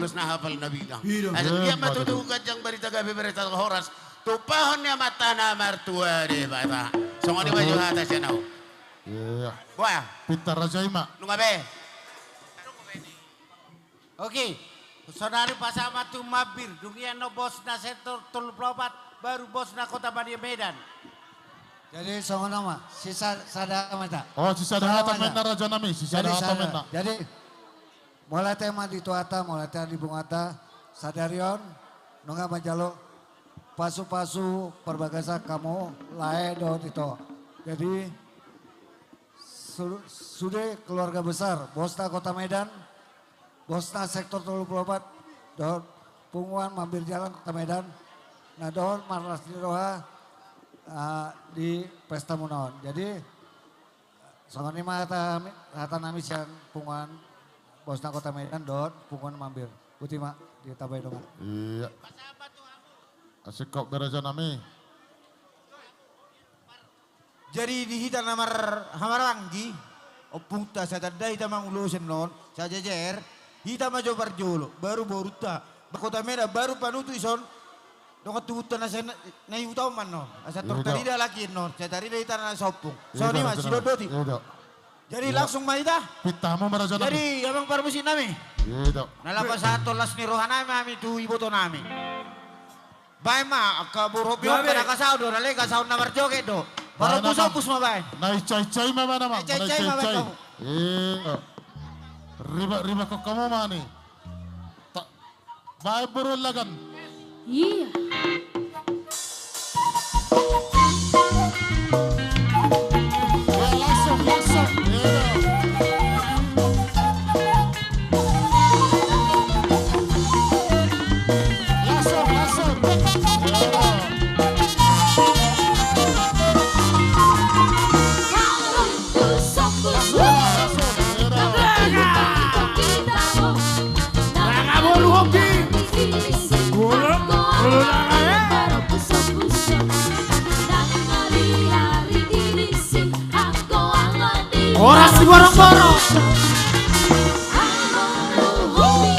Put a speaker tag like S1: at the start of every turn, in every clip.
S1: ulos na hafal na bilang.
S2: Iya.
S1: Asal dia matutugan yang berita gabi berita horas. Tupahon niya mata na martua di bata. So ngoni baju atas ya nau.
S2: Iya.
S1: Buah.
S2: Pintar aja ima.
S1: Nunga be.
S3: Oke, saudari pasama tu mabir, dunia no bos na sektor tol pelopat, baru bos na kota Bandia Medan.
S4: Jadi songo nama, sisa sada mata.
S2: Oh, sisa dah hata mena raja nami, sisa dah hata mena.
S4: Jadi mulai tema di tuata, mulai tema di bungata, sadarion, nunga manjalo, pasu-pasu perbagasa kamu lae do itu. Jadi sudah keluarga besar, Bosna Kota Medan, Bosna Sektor 34, don Punguan Mampir Jalan Kota Medan, nah don Marlas di Roha di Pesta Munaon. Jadi soalnya mah hata nami siang Punguan Bosna Kota Medan, don Punguan Mampir. Utima di Tabai Dongan.
S2: Iya. Asik kok beraja nami.
S5: Jadi di hita namar hamaranggi, opungta sa tanda hita mangulusin non, sa jejer, hita majo barjolo, baru boruta, bakota mera baru panutu ison, dongat tuhutan na sa na yutaw man non, asa tortarida laki non, sa tarida hita na sopung. So ni mas sidodoti. Jadi langsung maita.
S2: Pita mo beraja nami.
S5: Jadi abang parmusin nami.
S2: Iya.
S3: Nalapas sa tolas ni Rohanay mami tu iboto nami.
S5: Bay ma, kaburobyo ka na kasaw do, nalay kasaw na marjoke do. Para pusapus mo bay.
S2: Nai cai-cai mama nama.
S5: Nai cai-cai mama kamu.
S2: Iya. Riba kok kamu mani. Tak. Baik burul lagan.
S6: Iya.
S2: Langsung. Iya. Langsung.
S3: Orang si borong-borong.
S6: Oh,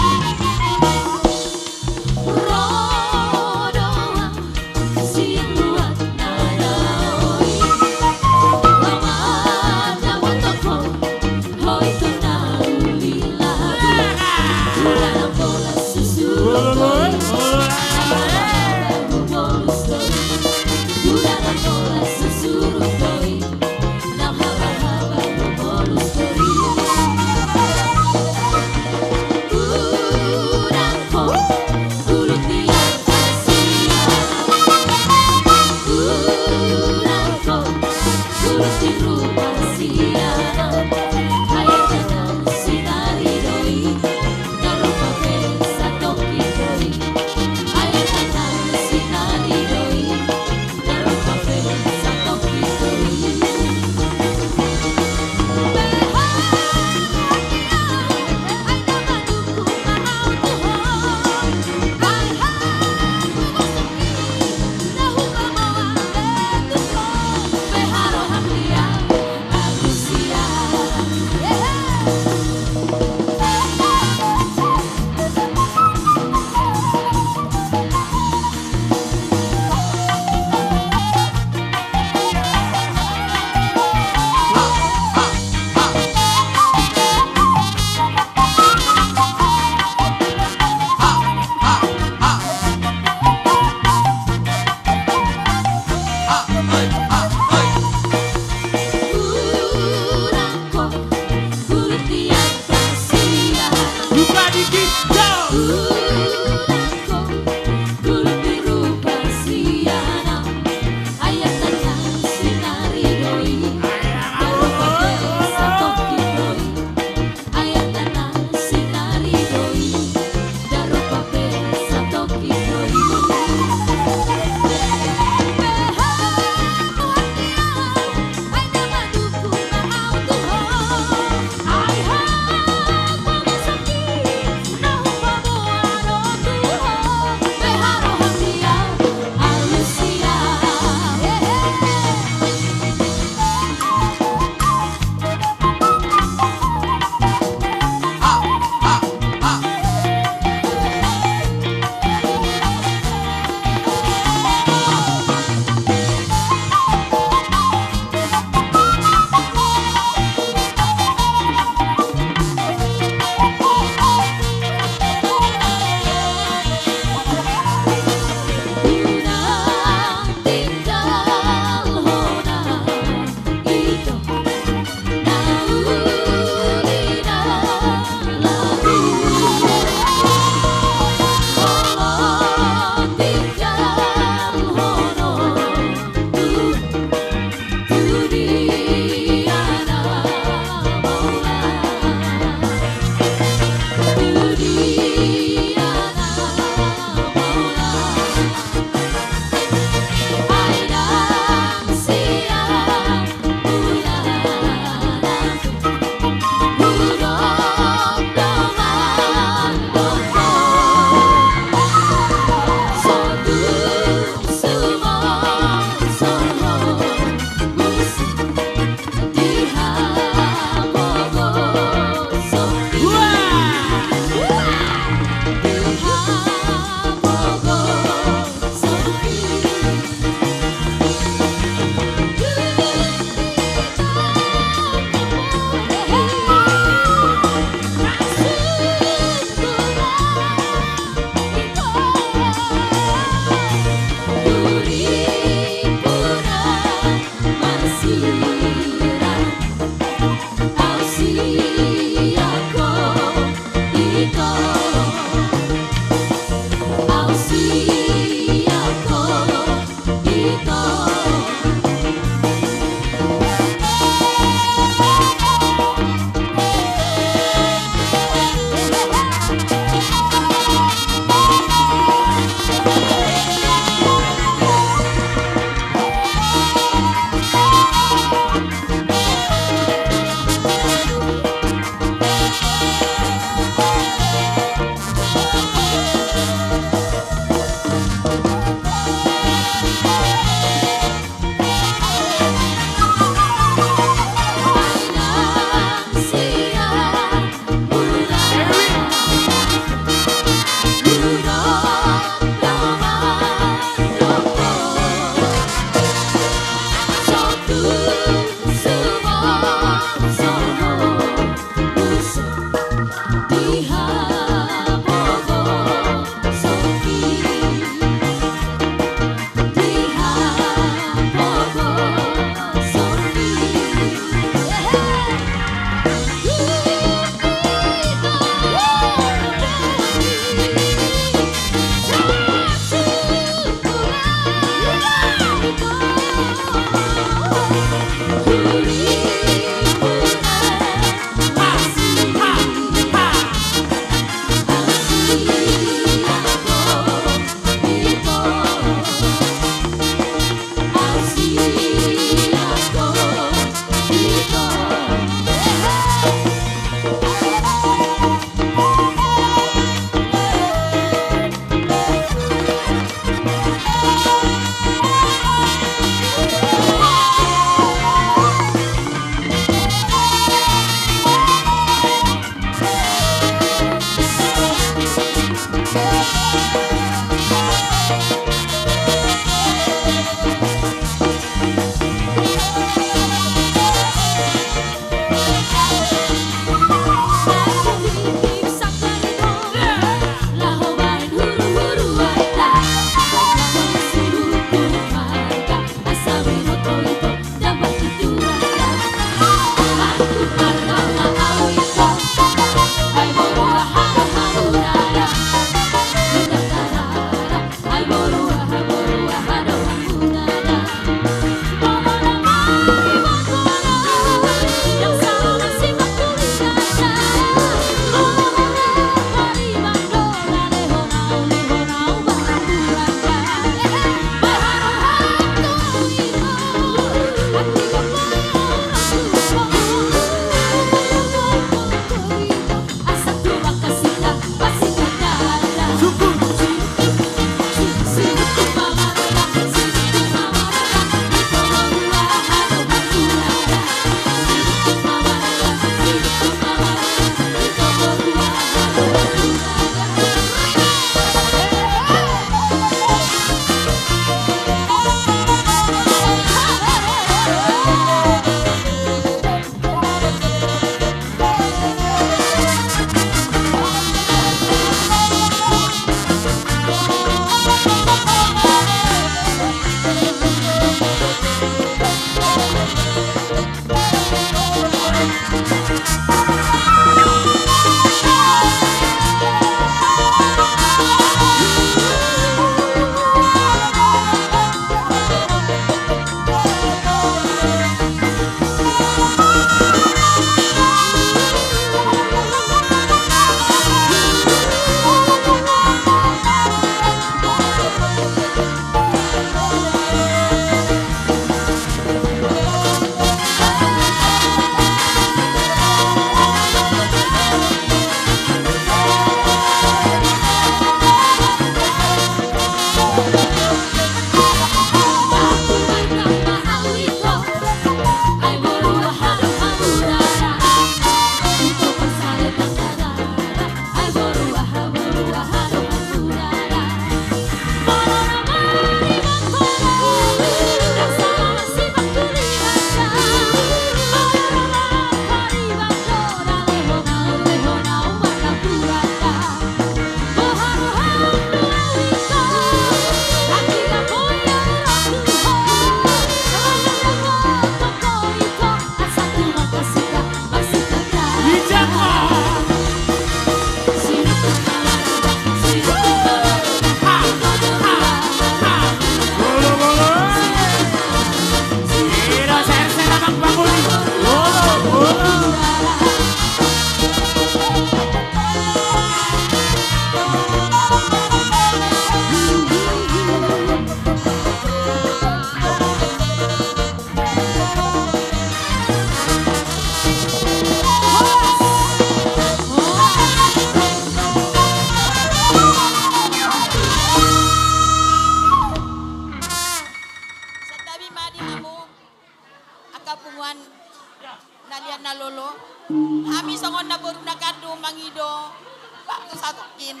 S6: satukin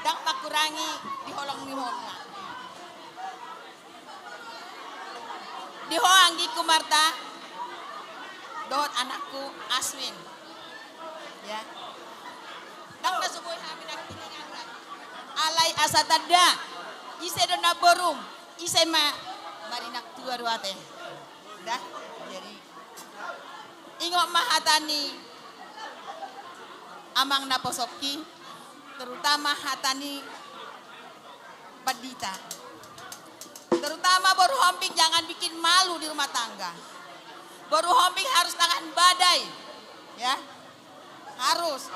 S6: dang makurangi diholong mihon dihoang di kumarta dohot anakku Aswin ya dang nasuboy hamin ang tinangan alay asatada ise do naborum ise ma marinak tua ruate dah jadi ingok mahatani amang naposoki terutama hatani Badita terutama baru homping jangan bikin malu di rumah tangga Boru hombing harus tahan badai. Ya. Harus.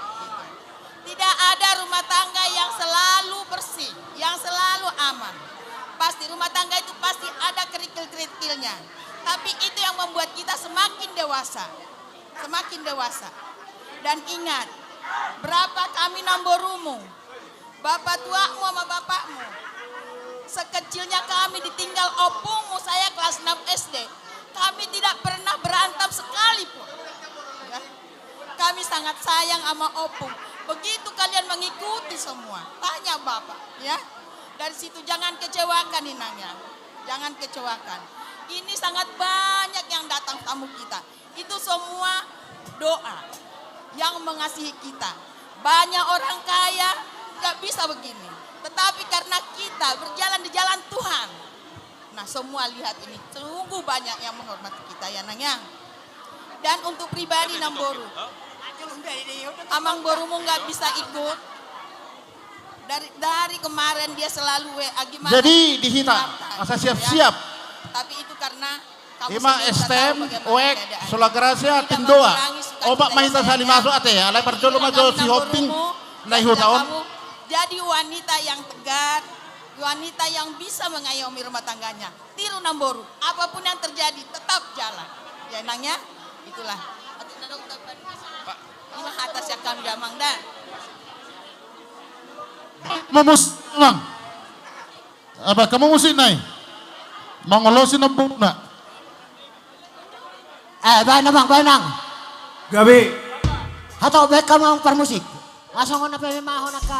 S6: Tidak ada rumah tangga yang selalu bersih, yang selalu aman. Pasti rumah tangga itu pasti ada kerikil-kerikilnya. Tapi itu yang membuat kita semakin dewasa. Semakin dewasa. Dan ingat, berapa kami namborumu, bapak tuamu sama bapakmu. Sekecilnya kami ditinggal opungmu, saya kelas 6 SD. Kami tidak pernah berantem sekalipun. Ya. Kami sangat sayang sama opung. Begitu kalian mengikuti semua, tanya bapak, ya. Dari situ jangan kecewakan Inangnya, jangan kecewakan. Ini sangat banyak yang datang tamu kita. Itu semua doa yang mengasihi kita. Banyak orang kaya nggak bisa begini, tetapi karena kita berjalan di jalan Tuhan. Nah semua lihat ini, sungguh banyak yang menghormati kita ya Nang. Dan untuk pribadi Namboru, Amang Borumu nggak bisa ikut. Dari kemarin dia selalu WA gimana.
S2: Jadi dihita, asa siap-siap.
S6: Tapi itu karena kamu
S2: Ima
S6: sendiri
S2: STM,
S6: tahu bagaimana
S2: OEK,
S6: keadaannya.
S2: Sulagrasia,
S6: Tidak
S2: Tindoa.
S6: mengurangi sukacita
S2: Obat mahita
S6: saya.
S2: sali masuk ate ya. Alay perjolo
S6: Inilah
S2: majo
S6: kami
S2: si hopping.
S6: Namborumu,
S2: Nai
S6: dan
S2: hutaon.
S6: kamu jadi wanita yang tegar, wanita yang bisa mengayomi rumah tangganya. Tiru Namboru, apapun yang terjadi tetap jalan. Ya Nangnya, itulah. Ini atas yang kami damang dah.
S2: Mamus, mang. Apa kamu musik nai? Mangolosin ang bukna.
S7: Banang.
S5: Gabi.
S7: Hatau baik kamu ang permusik. Asong na pe mahon ka.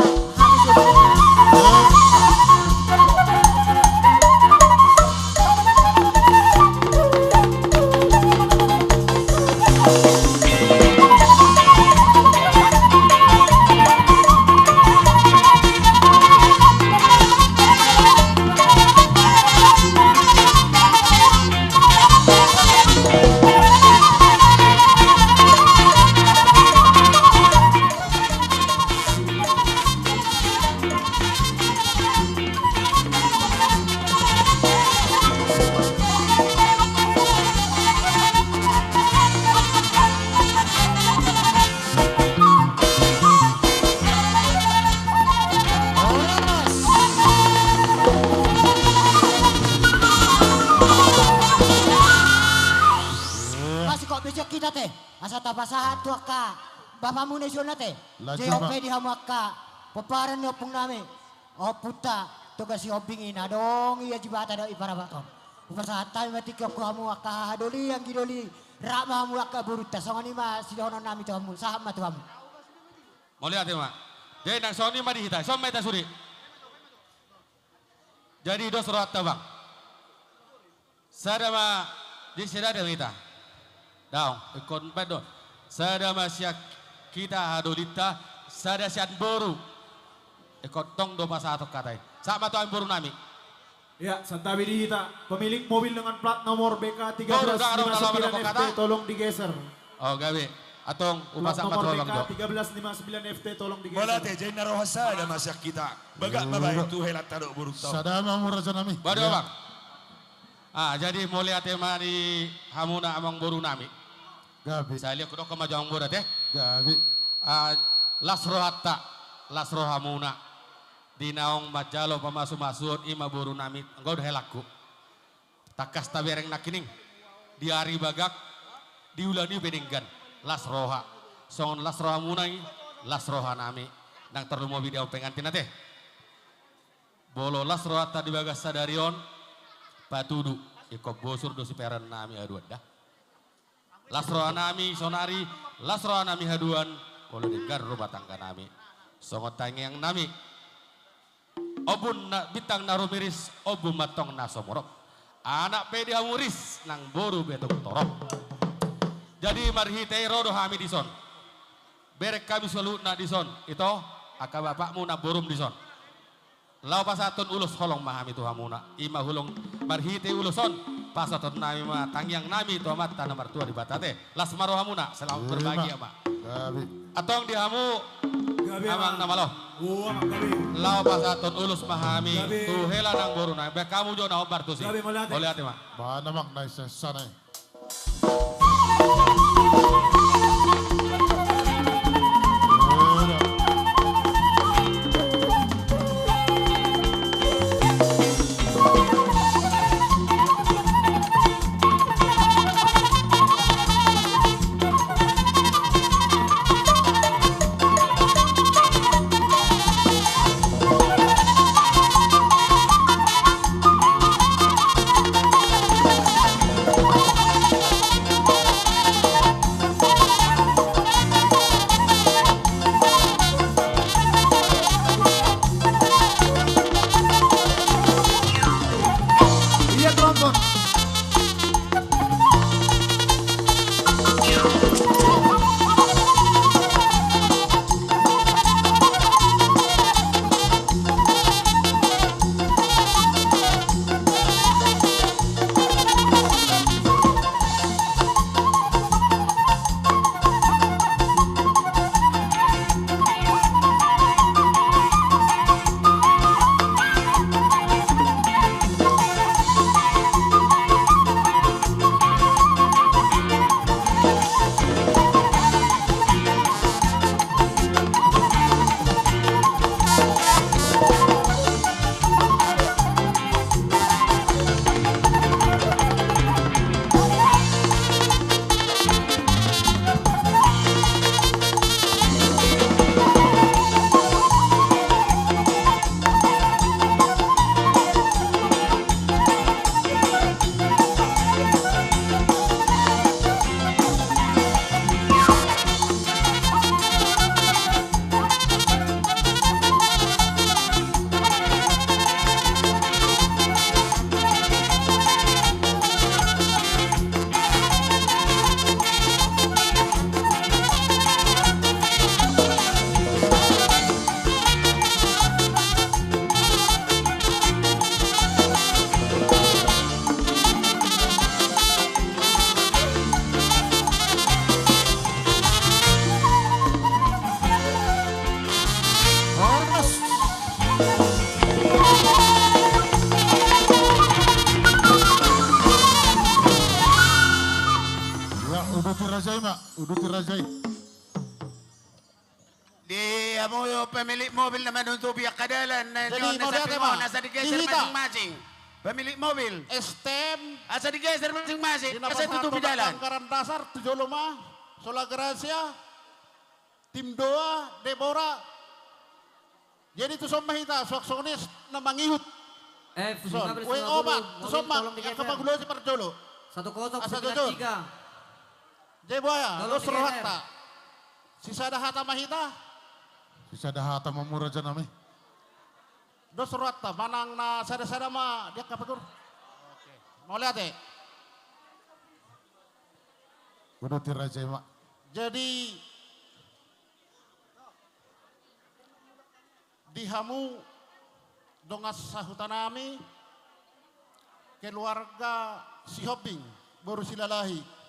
S7: Kita teh, asa tapasahat tu ka. Bapakmu nesyon na teh.
S2: Laju,
S7: JOP
S2: Pak.
S7: di hamaka. Paparan niyo pong nami. O puta, tugas si hobing ina dong iya jibata daw iparabaton. Upasahat tayo matik ko hamu ka hadoli yang gidoli. Rama hamu ka buruta songan ima sidono nami to hamu saham ma to hamu.
S8: Mau lihat ya mak? Jadi nang soni mah dihita, som meta suri. Jadi dos roat tabang. Sada ma di sida ada kita. Daw, ikon pedo. Sada masyak kita hadolita, sada sian boru. Ikon tong do pasato katai. Sama to ang boru nami.
S9: Ya, Santabi Dihita, pemilik mobil dengan plat nomor BK
S8: Baru dah orang kalau
S9: 1359
S8: kata.
S9: FT tolong digeser.
S8: Oh gawe, atong
S9: Plat
S8: upasak
S9: nomor
S8: matulong do.
S9: BK 1359 FT tolong digeser.
S10: Bola teh jadi narohasa ada masak kita. Bagak babai itu helat tadok buruk tau.
S2: Sadama mo raja nami.
S8: Baru bang. Ah, jadi mau lihat tema di hamuna amang boru nami.
S2: Gabi.
S8: Saya lihat kedok kemajang boru teh.
S2: Gabi.
S8: Lasro hatta, lasro hamuna. Di naong majalo pamasu-masuon ima boru nami. Engkau udah helaku. Takas tabereng nakining. Di hari bagak. Diulani bedenggan. Lasroha. Songon lasroha munai. Lasroha nami. Nang terlalu mau video pengantin teh. Bolo lasroha tadi bagas sadarion. Patudu. Ikop bosur dosi peran nami aduan dah. Lasroha nami sonari. Lasroha nami haduan. Bolo dengar rumah tangga nami. Songot tangi yang nami. Obun na, bitang narumiris. Obun matong nasomorok. Anak pedi hamuris. Nang boru betok torok. Jadi marhitei rodo hami dison. Berek kami selalu na dison. Ito aka bapakmu na borum dison. Lau pasatun ulus holong mahami tu hamuna. Ima hulong marhitei uluson. Pasatun nami ma tangyang nami tu amat tanah martua di batate. Las maro hamuna. Selamat berbagi ama.
S2: Gabi.
S8: Atong di hamu.
S9: Gabi
S8: Amang nama lo.
S9: Gabi.
S8: Lau pasatun ulus mahami.
S9: Gabi.
S8: Tu hela nang boru na. Be kamu jo na obar tu si.
S9: Gabi, mau lihat,
S8: Boleh hati ma.
S2: Ba namang nai sa sanay. Uduti Rajai mak, Uduti Rajai.
S1: Di pemilik mobil naman untuk pihak kadalan.
S5: Jadi, mau lihat apa?
S1: Asa digeser
S5: Dihita.
S1: masing-masing. Pemilik mobil.
S5: Estem.
S1: Asa digeser masing-masing.
S5: Dinapat
S1: Asa tutup
S5: satu
S1: jalan.
S5: Angkaran dasar 75. Sola Gracia. Tim Doa. Deborah. Jadi tu somah hita. Suak-suaknis na mangihut. Son. Ueng oba. Tu somah. Yang kepagulo si Parjolo.
S7: 1093.
S5: Jeboya.
S7: Tolong
S5: Los
S7: digeser.
S5: rohatta. Sisa dahata mahita.
S2: Bisa dah hata memuraja nami.
S5: Dos rohatta. Manang na sada-sada ma. Dia kapagur. Mau lihat
S2: Uduti Rajai mak.
S5: Jadi dihamu dongas sahutanami keluarga si Hobing baru silalahi.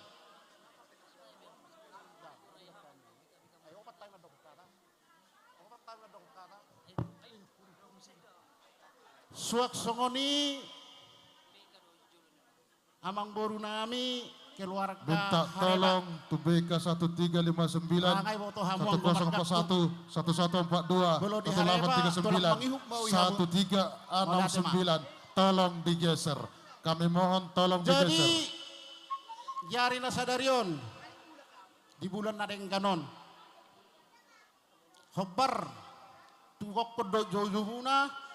S5: Suak songoni amang boru nami keluarga
S2: Minta tolong tu BK 1359
S5: Mangai boto hamon,
S2: 1041 1142
S5: Belum di Hareba, tolong mengihuk bau ya, Bu.
S2: 1369 tolong digeser. Kami mohon tolong
S5: Jadi
S2: digeser.
S5: Yari Nasadarion di bulan nadeng ganon. Hobar tungkok kedo jojumuna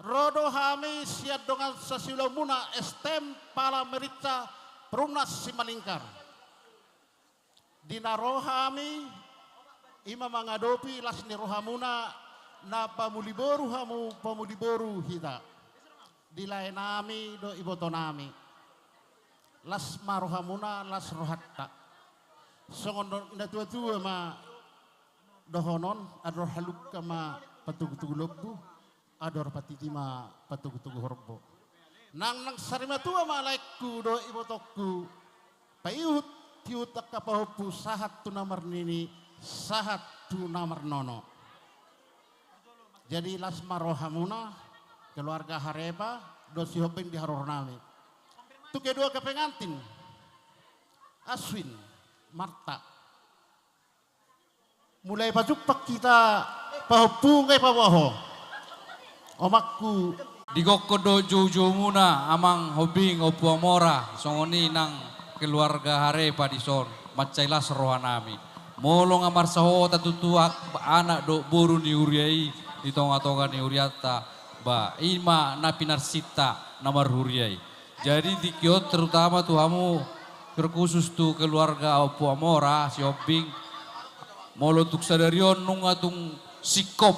S5: rodo hami siat dengan sasilamuna estem pala meritza perumnas simalingkar. Dina rohami ima mangadopi lasni rohamuna na pamuliboru hamu pamuliboru hita. Dilai nami do iboto nami. Las marohamuna las rohatta. Songon inda tua-tua ma dohonon ador haluk kama patugu-tugu lobbu ador patitima patugu-tugu horbo. Nang sarima tua malaiku do ibotokku paiut tiut kapahopu sahat tu namar nini sahat tu namar nono. Jadi las marohamuna keluarga Hareba do si hopeng di haror nami. Tu kedua kepengantin Aswin Marta. Mulai pajupak kita pahupungai pawaho. Omakku
S11: Di kokodo jojo muna amang hobing opu amora songoni nang keluarga hare padison macailas rohanami. Molong amar saho tatutuak anak do boru ni uriai di tonga-tonga ni uriata ba ima napinarsita namar huriai. Jadi di kiot terutama tu hamu terkhusus tu keluarga opu amora si hobing molo tuk sadarion nungatung sikop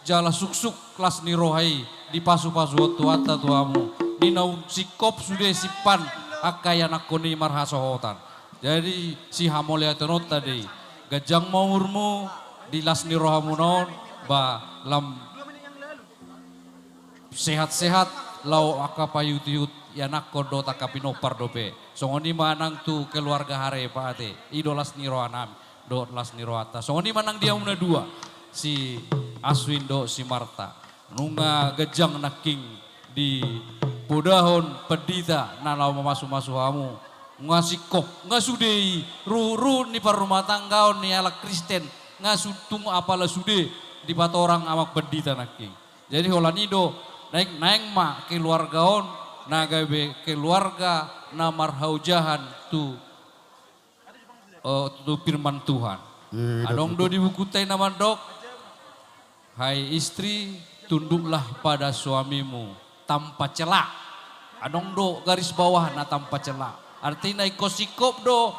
S11: jala suksuk kelas ni rohai di pasu-pasu watu-wata tuamu. Ninau sikop sudah sipan akaya nakoni marhasohotan. Jadi si hamolia tenot tadi. Gajang maurmu di lasni rohamunon ba lam sehat-sehat lau akapayut-yut ya nakodo takapinopar dope. Songoni manang tu keluarga hare paate. Idolas ni rohanam do lasni rohata. Songoni manang dia una dua. Si Aswin do si Marta. Nunga gejang naking di podahon pedita nalau memasu-masu hamu. Ngasikop, ngasudei, ru ni par rumah tanggaon ni ala Kristen. Ngasutung apala sude di patorang amak pedita naking. Jadi holanido naik ma keluargaon nagabe keluarga namar haujahan tu firman Tuhan. Adong do di buku tay naman dok. Hai istri, tunduklah pada suamimu tanpa celak. Adong do garis bawah na tanpa celak. Artinya ikosikop do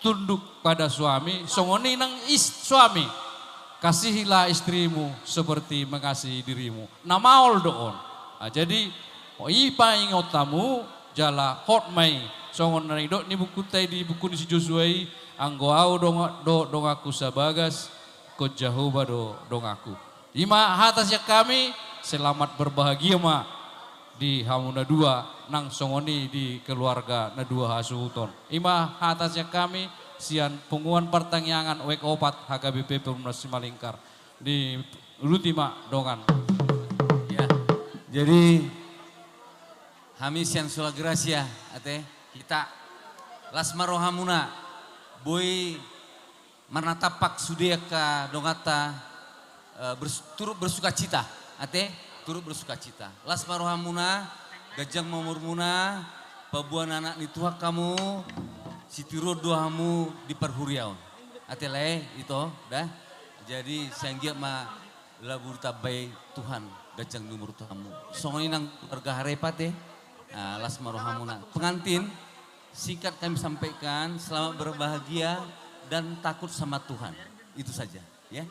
S11: tunduk pada suami. Songoni nang suami. Kasihilah istrimu seperti mengasihi dirimu. Namaol doon. Nah, jadi ipa ingot tamu jala hot mai. Songon nang do ni buku tay di buku ni si Josuai. Anggo au dong aku sabagas. Ko Jehovah dong aku. Ima hatasnya kami selamat berbahagia ma di hamuna dua nang songoni di keluarga na dua hasuton. Ima hatasnya kami sian punguan pertanyaan wek opat HKBP Perumnas Simalingkar di Lutima dongan.
S12: Ya. Jadi kami sian Sola Gracia ate kita
S11: Lasmarohamuna, boy marnatapak sudeka dongata turut bersuka cita, ate turut bersuka cita. Lasmarohamuna, gajang mamurmuna, pabuan anak nituhak kamu, sitiro doamu di perhuriaun. Ate le itu, dah. Jadi sanggia ma lagu tabai Tuhan gajang numur tamu. Songoni nang harga harepate, lasmarohamuna. Pengantin, singkat kami sampaikan, selamat berbahagia dan takut sama Tuhan. Itu saja, ya.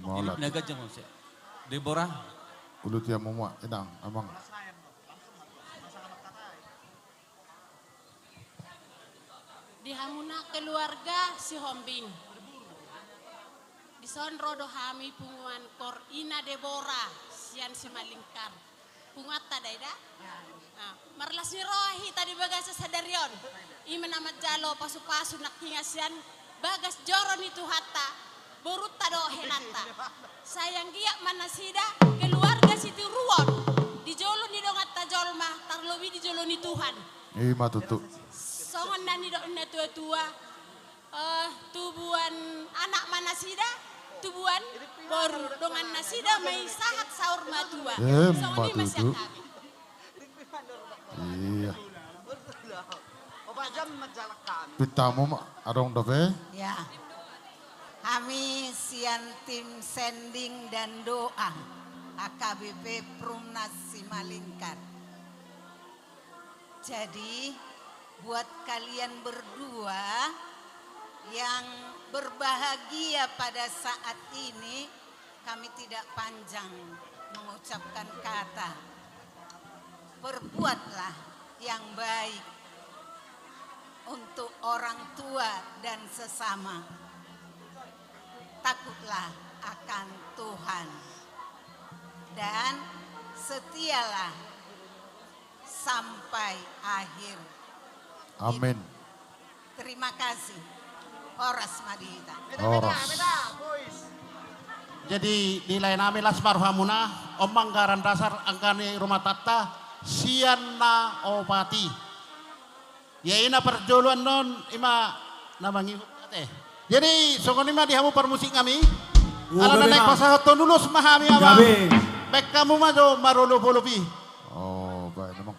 S2: Molat.
S11: Naga jangan saya. Deborah.
S2: Ulut ya mama, edang, abang.
S12: Di hamuna keluarga si Hombing. Di son rodo hami punguan kor ina Deborah sian si Malingkar. Pungat tadai dah. Marlas ni rohi tadi bagas sadarion. Iman amat jalo pasu-pasu nak hingasian bagas joron itu hatta. Borut tado henata. Sayang giyak manasida keluarga situ ruon. Di jolo ni dongat tajolma tarlowi di jolo ni Tuhan.
S2: Ima tutu.
S12: Songon nani dok na tua-tua. Tubuan anak manasida. Tubuan baru dongan nasida may sahat saur matua. Songon ni masyak kami.
S2: Iya. Pitamu adong dobe?
S6: Ya. Kami sian tim sending dan doa AKBP Prumnas Simalingkar. Jadi buat kalian berdua yang berbahagia pada saat ini, kami tidak panjang mengucapkan kata. Perbuatlah yang baik untuk orang tua dan sesama. Takutlah akan Tuhan dan setialah sampai akhir.
S2: Amin.
S6: Terima kasih. Horas Madita.
S2: Horas.
S1: Jadi nilai nami Lasmarohamuna, omanggaran dasar angkani rumah tata, sianna opati. Ya ina perjoluan non ima namangi teh. Jadi sokon ima dihamu permusik kami. Ala naik pasahot nulus mahami ama. Bek kamu majo marolo polopi.
S2: Oh, baik memang.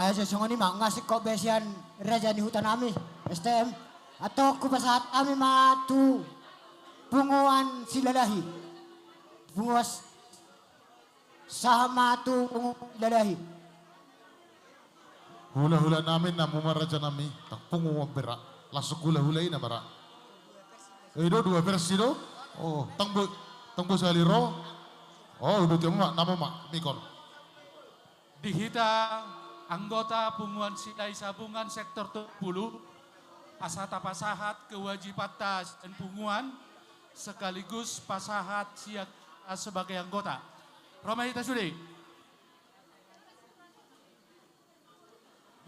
S7: Ayo sesungguhnya mah ngasih kok besian raja di hutan kami STM atau ku pasahat kami matu punguan silalahi punguas sama tu punguan
S2: Hula-hula namin na mumaraja nami. Takpungo ang berak. Lasok hula-hulay na bara. Edo dua versi do. Oh, tangbo sa liro. Oh, udah tiap nama mak Mikon.
S13: Dihita anggota punguan silai sabungan sektor 70 asata pasahat kewajiban tas dan punguan sekaligus pasahat siap sebagai anggota. Romahita Sudi.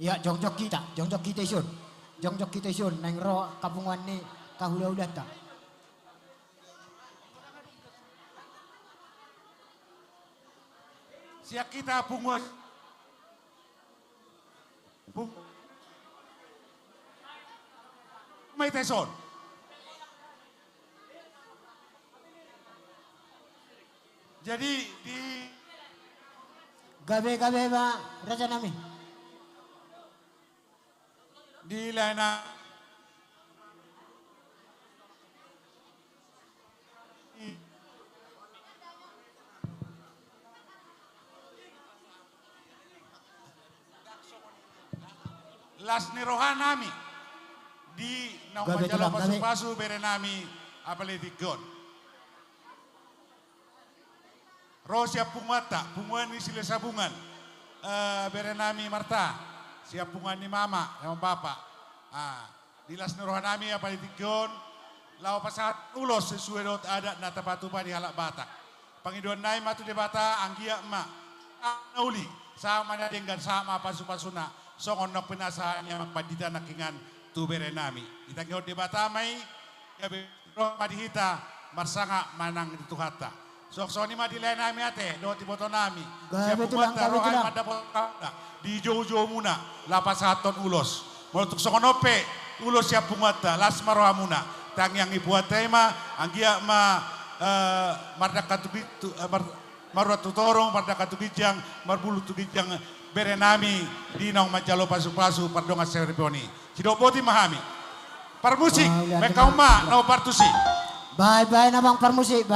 S7: Ya jongjok kita isun neng ro kapungan ni kahula-hula ta.
S3: Siap kita punguan. May teson. Jadi di
S7: gabe ba raja nami.
S3: Di lana las nirohan nami di naumajalo pasu-pasu bere nami apaletikon. Rosia pungwata, punguan ni sila sabungan, bere nami Marta. Siap pungan ni mama sama bapak. Dilas nuruhan nami apa ditikyon. Lau pasahat ulos sesuai dot adat nata patupa di halak Batak. Pangiduan nai matu di Bata anggia emak. Nauli sama na dengan sama pasu-pasuna. Songon nok penasahan yang padita nakingan tu bere nami. Kita ngihot di Bata mai. Ya bero madihita marsanga manang di tuhata. Sok-soni mah di lain nami ate. Do tiboto nami. Siap buat taruhan mada potanda. Di jauh-jauh muna, lapas haton ulos. Mulutuk sokonope, ulos siap pungwata, las marohamuna. Tang yang ibuat tema, anggia ma mardak katubitu, maruat tutorong, mardak katubijang, marbulu tubijang berenami, dinong majalo pasu-pasu, pardonga seriponi. Sidok boti mahami. Parmusik, mekauma, no partusi.
S7: Bye-bye namang permusik.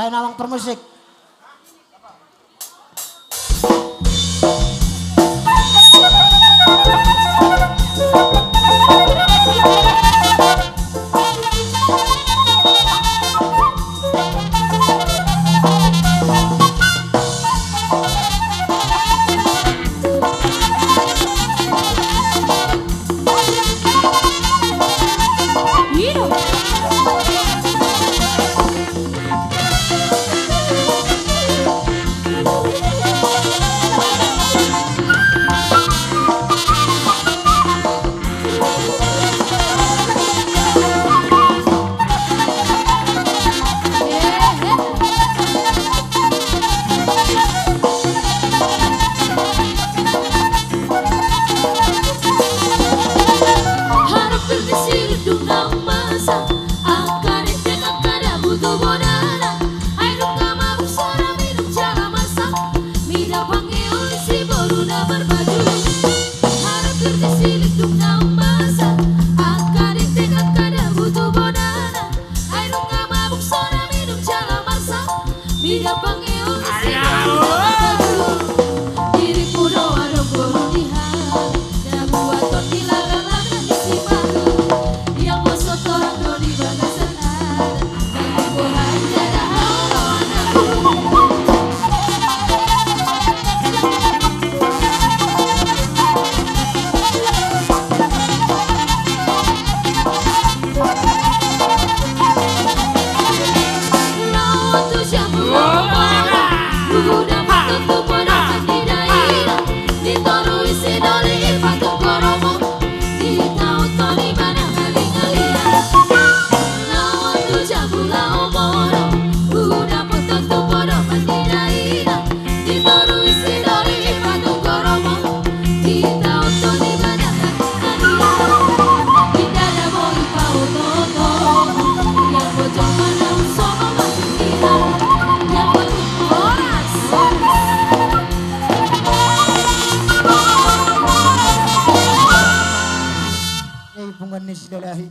S7: pungan ni silalahi.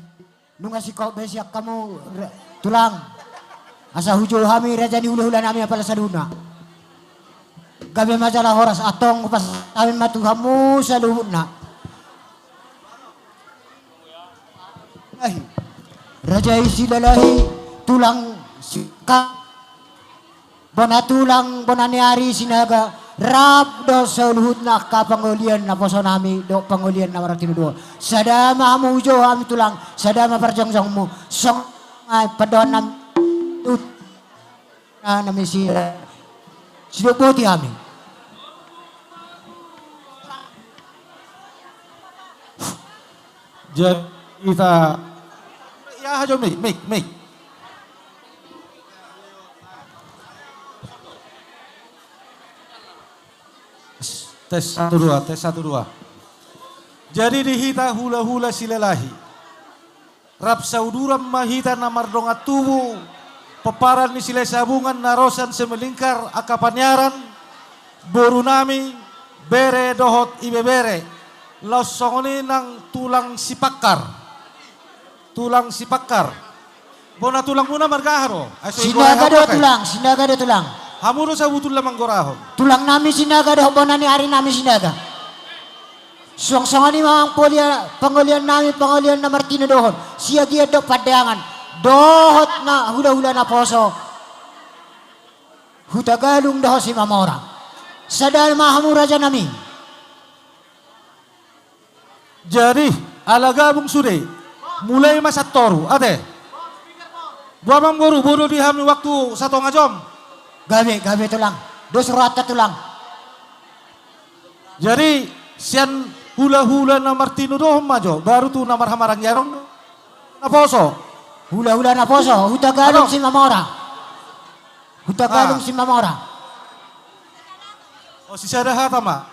S7: Nunga si kau besiak kamu tulang. Asa hujo hami raja ni hula-hula nami apala saduna. Gabi majalah horas atong pas amin matu kamu saluhuna. Raja silalahi tulang sika. Bona tulang bonani hari sinaga rab do saluhut na ka pangulian na poso nami do pangulian na maratino do. Sadama mo hujo hami tulang sadama parjongjong mo song ay padon nam na namisi sinupoti kami.
S9: Jadi kita ya hajo make. Tes 1 2. Jadi dihita hula-hula silalahi. Rap sauduram mahita namardonga tubuh. Peparan ni sila sabungan narosan semelingkar akapanyaran. Boru nami bere dohot ibebere. Losongoni nang tulang sipakar. Bona tulang muna margaharo.
S7: Sinaga do tulang.
S9: Hamuro sa butul lamang gorahon.
S7: Tulang nami sinaga do bona ni hari nami sinaga. Suang-suang ni mga pangulian na Martino dohon. Siya giya do padangan. Dohot na hula-hula na poso. Hutagalung doho si Mamora. Sadal mahamura dyan nami.
S9: Jadi alagabong sude mulai masa toru ate. Buamang boru di hami waktu 1 jam.
S7: Gabi tulang. Dos rata tulang.
S9: Jadi sian hula-hula na Martino dohon majo baru tu namar hamarang yarong na poso.
S7: Hula-hula na poso. Hutagalong si Mamora. Si Mamora.
S9: O si Sadaha tama.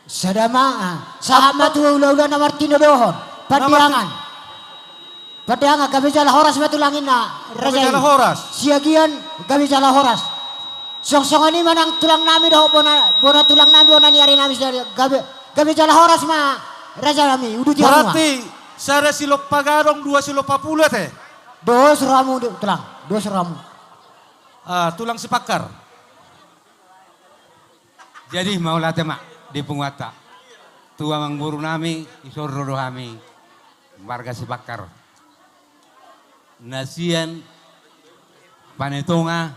S7: Sadama, sama tu hula-hula na Martino dohon. Padiangan kami jala horas batulangin na Raja.
S9: Jala horas.
S7: Siagian kami jala horas. Song-song ini manang tulang nami doh bona tulang nami bona niari nami kami jala horas ma Raja nami udah tiang.
S9: Berarti sada silop pagarong 2 silop 50 teh.
S7: 2 ramu tulang, 2 ramu.
S9: Tulang sipakar.
S14: Jadi mau latih mak di Punguata. Tua mangburu nami isor rodo kami warga sipakar. Nasian panetonga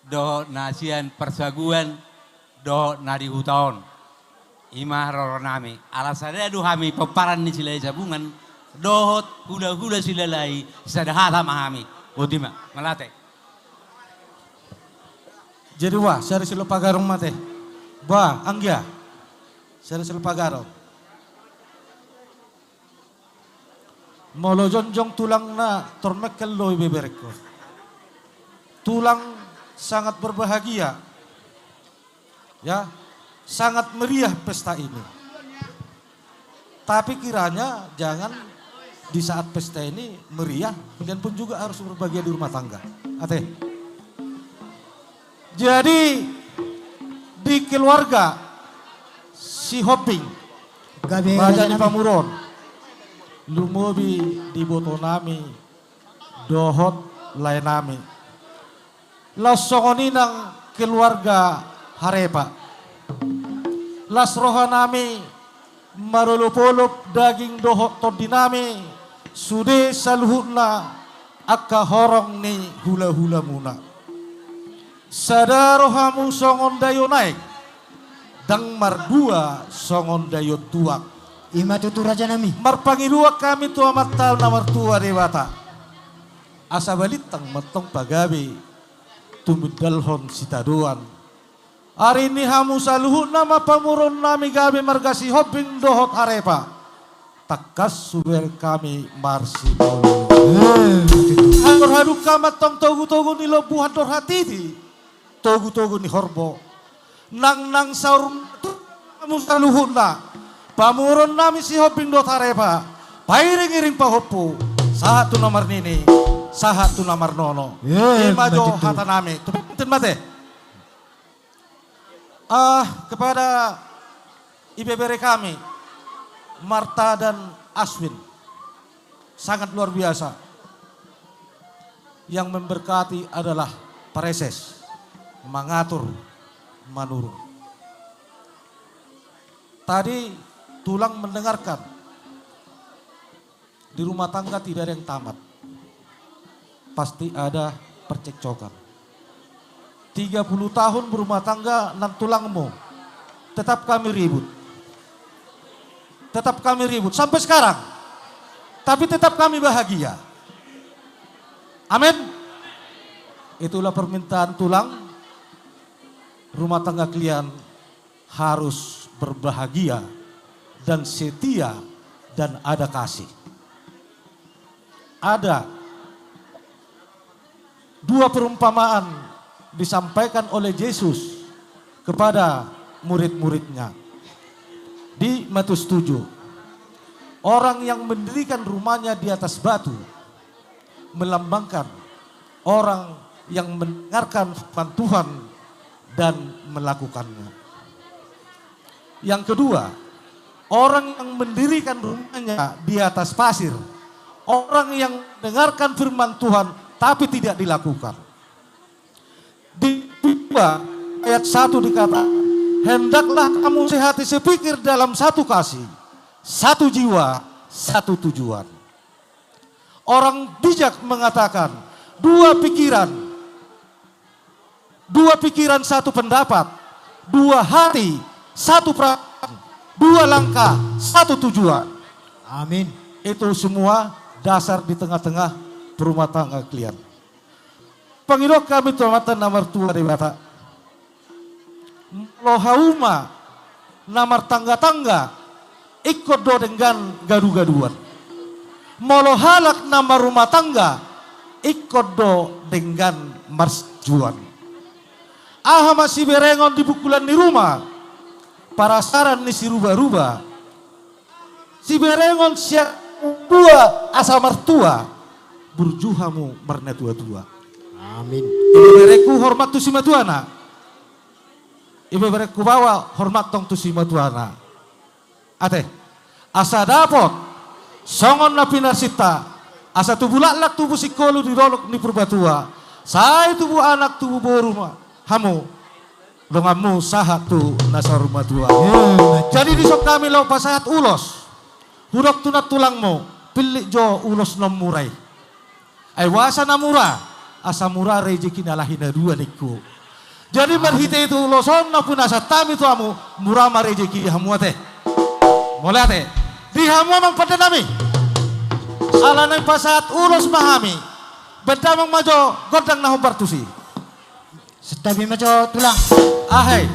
S14: do nasian persaguan do nadi hutaon. Imah roro nami. Alasannya aduh kami peparan ni silai sabungan dohot hula-hula silalai sadahata mahami. Otima malate.
S9: Jadi wah, sari silo pagarong mate. Wah, anggia. Sari silo pagarong. Molo jonjong tulang na tormekel loy bebereko. Tulang sangat berbahagia. Ya, sangat meriah pesta ini. Tapi kiranya jangan di saat pesta ini meriah, kalian pun juga harus berbahagia di rumah tangga. Ate. Jadi di keluarga si Hoping Raja di Pamuron lumobi di botonami dohot lainami lasongoni nang keluarga Harepa las rohanami marulupulup daging dohot todinami sude saluhutna akka horong ni hula-hula muna. Sadaro hamu songon dayo naik, dang mardua songon dayo tuak.
S7: Ima tutu raja nami.
S9: Marpangidua kami tua matal na martua dewata. Asa balitang matong pagabi, tumud dalhon sitaduan. Hari ini hamu saluhut nama pamuron nami gabi margasi hoping dohot arepa. Takas suber kami marsi bolu. Hantor haduk kamat tong togu-togu ni lobuhan dor hatiti. Togu-togu ni horbo. Nang saur kamu saluhut na. Pamuron nami si hoping dohot arepa. Pairing-iring pahopo. Sahat tu nomor nini. Sahat tu nomor nono. Imajo hata nami. Tupintin mate. Kepada IBBR kami, Marta dan Aswin, sangat luar biasa. Yang memberkati adalah Pareses, mengatur, manurung. Tadi Tulang mendengarkan, di rumah tangga tidak ada yang tamat. Pasti ada percekcokan. 30 tahun berumah tangga dan Tulangmu, tetap kami ribut. Tetap kami ribut sampai sekarang. Tapi tetap kami bahagia. Amin. Itulah permintaan Tulang. Rumah tangga kalian harus berbahagia dan setia dan ada kasih. Ada 2 perumpamaan disampaikan oleh Yesus kepada murid-muridnya. Di Matius 7, orang yang mendirikan rumahnya di atas batu melambangkan orang yang mendengarkan firman Tuhan dan melakukannya. Yang kedua, orang yang mendirikan rumahnya di atas pasir, orang yang mendengarkan firman Tuhan tapi tidak dilakukan. Di 2 ayat 1 dikatakan, hendaklah kamu sehati sepikir dalam satu kasih, satu jiwa, satu tujuan. Orang bijak mengatakan, 2 pikiran satu pendapat, 2 hati, satu perasaan, 2 langkah, satu tujuan.
S7: Amin.
S9: Itu semua dasar di tengah-tengah berumah tangga kalian. Pangilok kami tuamatan nomor 2 di bata. Lohauma namar tangga-tangga ikut do dengan gaduh-gaduhan. Molohalak nama rumah tangga ikut do dengan marjuan. Aha masih berengon di bukulan di rumah. Para saran ni si rubah-rubah. Si berengon siap 2 asa mertua. Burjuhamu marna tua-tua.
S7: Amin.
S9: Ibu bereku hormat tu si matuana. Ibu bereku bawa hormat tong tu si matuana. Ate, asa dapot songon na pinarsita. Asa tubuh laklak tubuh sikolo di rolok ni purbatua. Saya tubuh anak tubuh boruma. Hamu dongamu sahat tu nasa rumah tua. Jadi disok kami lo pasahat ulos. Hudok tunat tulangmu. Pilih jo ulos nom murai. Ay wasa na mura. Asa mura rejeki nalahin na 2 niku. Jadi merhite itu uloson na pun asa tami tu amu. Mura ma rejeki hamu ate. Mulai ate. Di hamu amang pada nami. Ala na pasahat ulos mahami. Bedamang majo godang na humbartusi.
S7: Setabi maco Tulang.
S9: Ahai.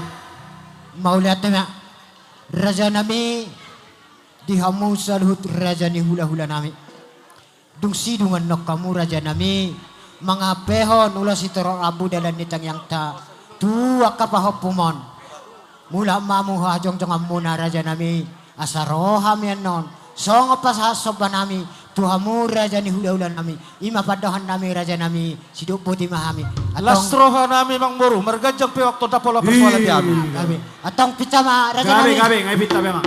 S7: Mau lihat na. Raja nami dihamu saluhut raja ni hula-hula nami. Dung sidungan nok kamu raja nami. Mga pehon ulas itoro abu dalan nitang yang ta. Tuwa kapahopumon. Mula mamu hajong jong amuna raja nami. Asaroham yan non. Songo pasasoba nami. Tuhamu raja ni hula-hula nami. Ima padahan nami raja nami. Siduk putih mahami.
S9: Lasroha nami mang boru. Mergajang pe waktu tapola persoalan di abi.
S7: Atong picama raja nami.
S15: Gabi, ngai pita memang.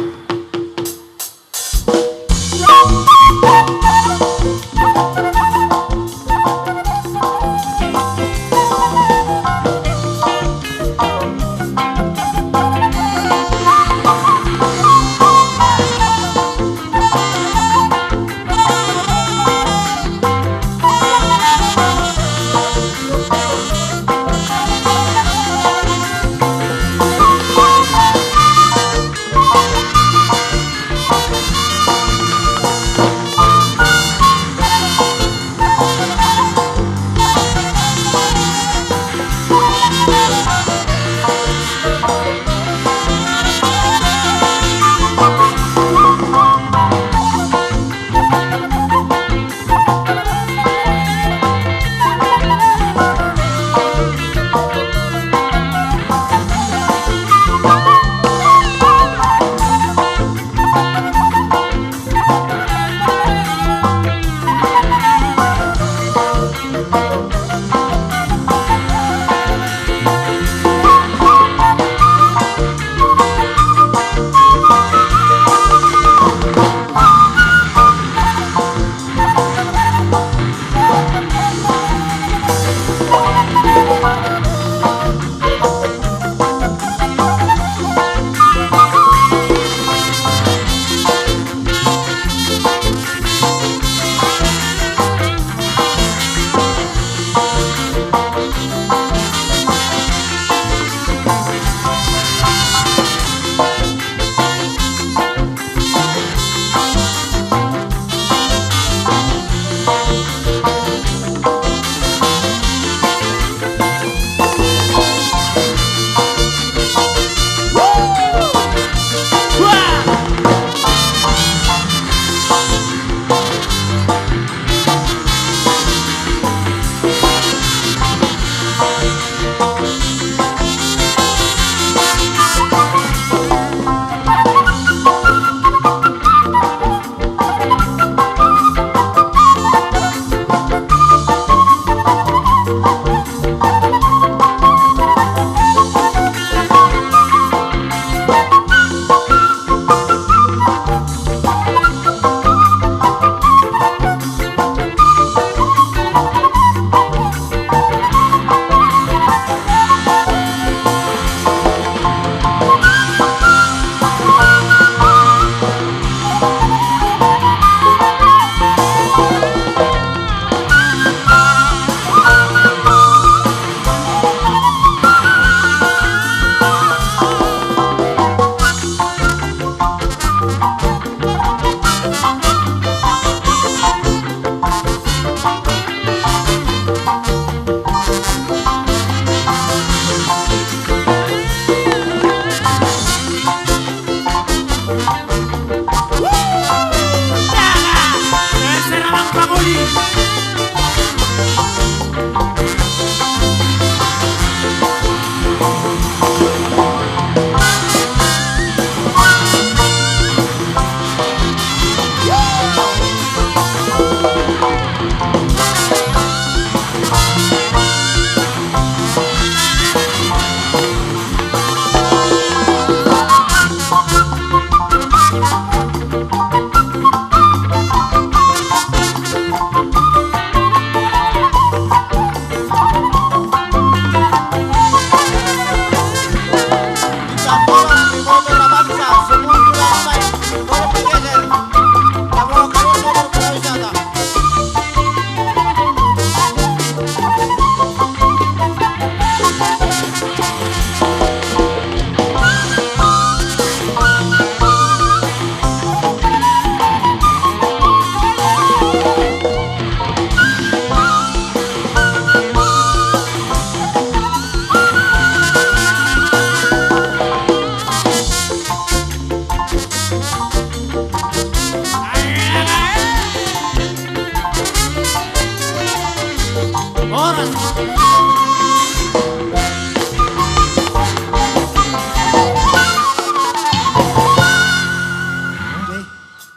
S9: Oras.
S7: Okay.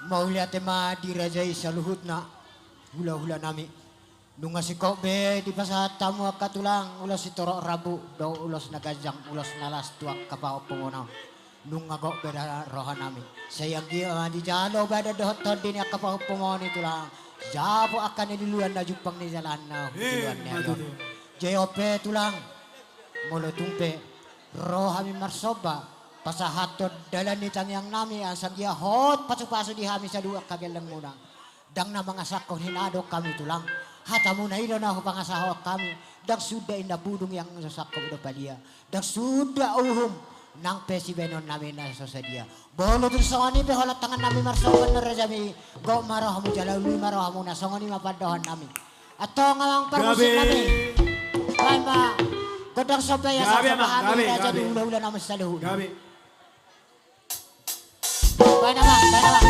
S7: Mau lihat tema dirajai saluhut na hula-hula nami. Nung asiko be di pasat tamu akatulang ulos itorok rabu do ulos nagajang ulos nalas tuak kapao pengonaw. Nung agok beda rohan nami. Sayang dia di jalo beda dohot todin kapao pengon itulang. Jabo akan diluan na jupang ni jalan na diluan ni ayon. JOP tulang molo tumpe rohami marsoba pasahatod dalan ni tangyang nami asang dia hot pasu-pasu di hami sa dua kagelang muna. Dang na mga sakon hinado kami tulang. Hata muna ilo na ho pangasahawak kami. Dang suda ina budong yang sasakon do palia. Dang suda uhum nang pesibenon namin na sa dia. Bolo tu songoni pe holat tangan nami marsoban na rajami. Go marah mo jalaw lui marah mo na songoni mapadohan nami. Ato ngamang parmusik nami. Kay ma godang sobay sa bahami raja di ula-ula naman sa luhun. Gabi. Baik nama, baik nama.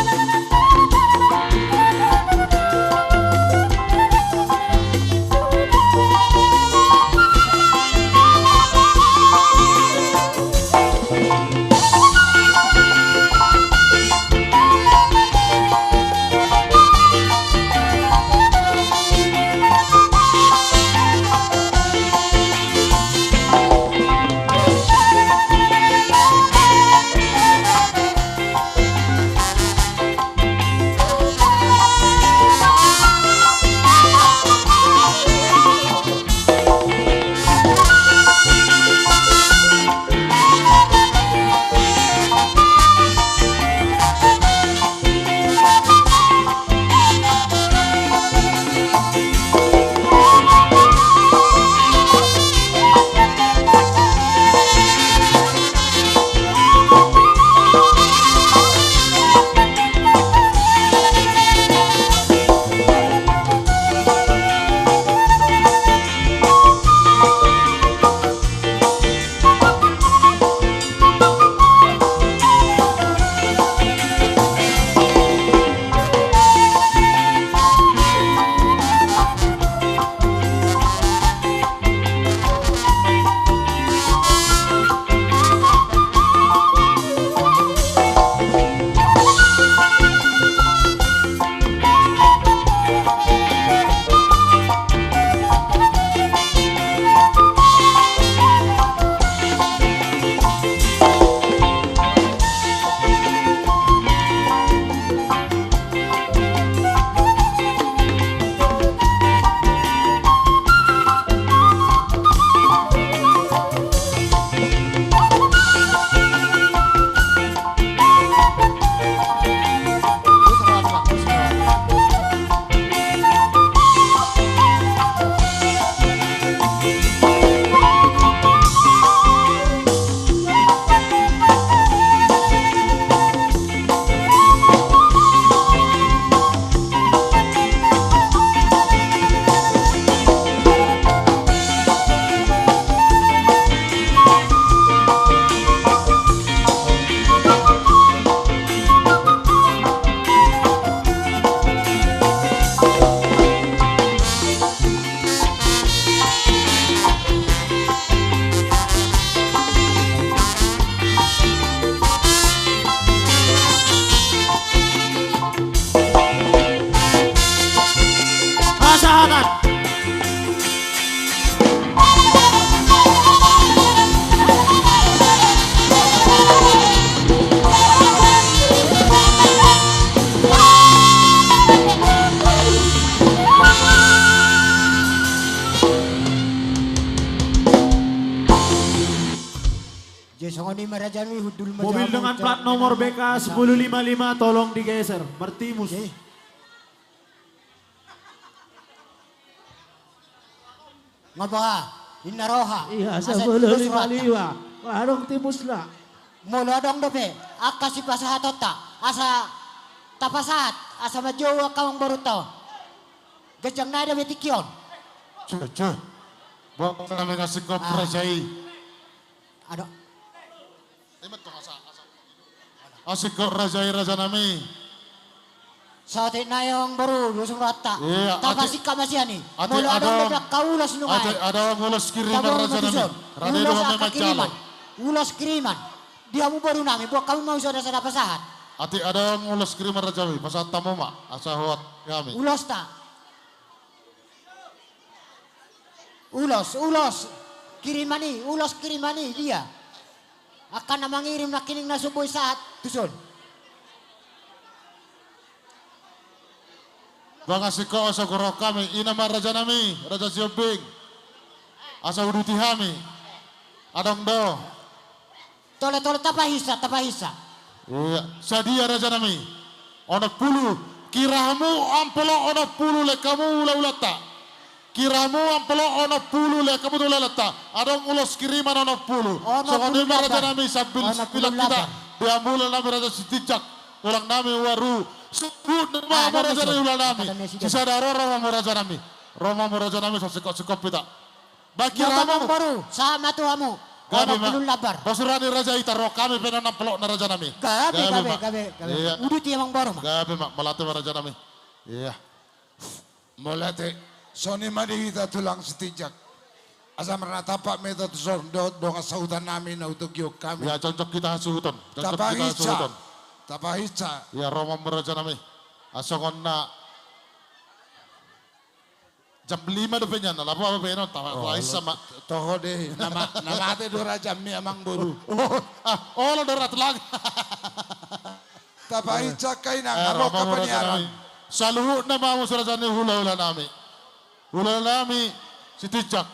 S9: Mobil dengan plat nomor BK 1055 tolong digeser. Bertimus.
S7: Ngabaha, inaroha.
S9: Iya, 1055. Warung timus lah.
S7: Mula dong dope, aka si pasahatota, asa tapasahat, asa majowa kawang baruto. Gajang na ada betikyon.
S2: Cucu, buat kami ngasih kop rajai.
S7: Ada.
S2: Asik kok rajai raja nami.
S7: Sate nayong baru dusung rata.
S2: Iya,
S7: Tapasi kamasiani.
S2: ate
S7: Mula
S2: ada
S7: ada kaulas nungai.
S2: ada ngulas kiriman raja nami. Rade
S7: Ulos
S2: dua
S7: aka
S2: memang
S7: kiriman.
S2: calo.
S7: Ulos kiriman. Dia mu baru nami. Buat kami mau saudara-saudara pasahat.
S2: Ate ada ngulas kiriman raja nami. Pasal tamu mak asa huat kami.
S7: Ulos ta. Ulos kirimani, ulos kirimani dia. Akan na mangirim na kining na suboy saat tuson.
S2: Banga siko asa goro kami. Ina ma raja nami. Raja Siobing. Asa uduti kami. Adong do.
S7: Tole tapahisa.
S2: Iya. Sadia raja nami. Onak pulu. Kiramu ampelo onak pulu le kamu ula-ulata. Kiramu ampelo onak pulu le kamu ula-ulata. Adong ulos kiriman onak pulu. So kani raja nami sambil bilang kita. Diambil nami raja Sitijak. Ulang nami waru. Sebut nama raja nami ulang nami. Sisa daro Roma raja nami. Roma raja nami so sekop pita. Baki ramu
S7: baru sama tuamu.
S2: Gabi
S7: Belum labar.
S2: Basurani raja itaro kami penana pelok na raja nami.
S7: Gabe.
S2: Iya.
S7: Udah dia emang baru mah.
S2: Gabi mak melate raja nami. Iya.
S15: Molate soni madi kita tulang Sitijak. Asa merata pak meta tu son do nga sautan namin na utok yok kami.
S2: Ya cocok kita hasuton. Cocok kita hasuton.
S15: Tapahitsa.
S2: Ya Roma raja nami. Asongon na jam 5 do penya na lapo apa penya tawa waisa mak.
S15: Toho deh nama ate do raja mi amang boru.
S2: Lo dorat lag.
S15: Tapahitsa kay na aro ka panyaran.
S2: Saluhu na mamu surajani hula nami. Hula nami Sitijak.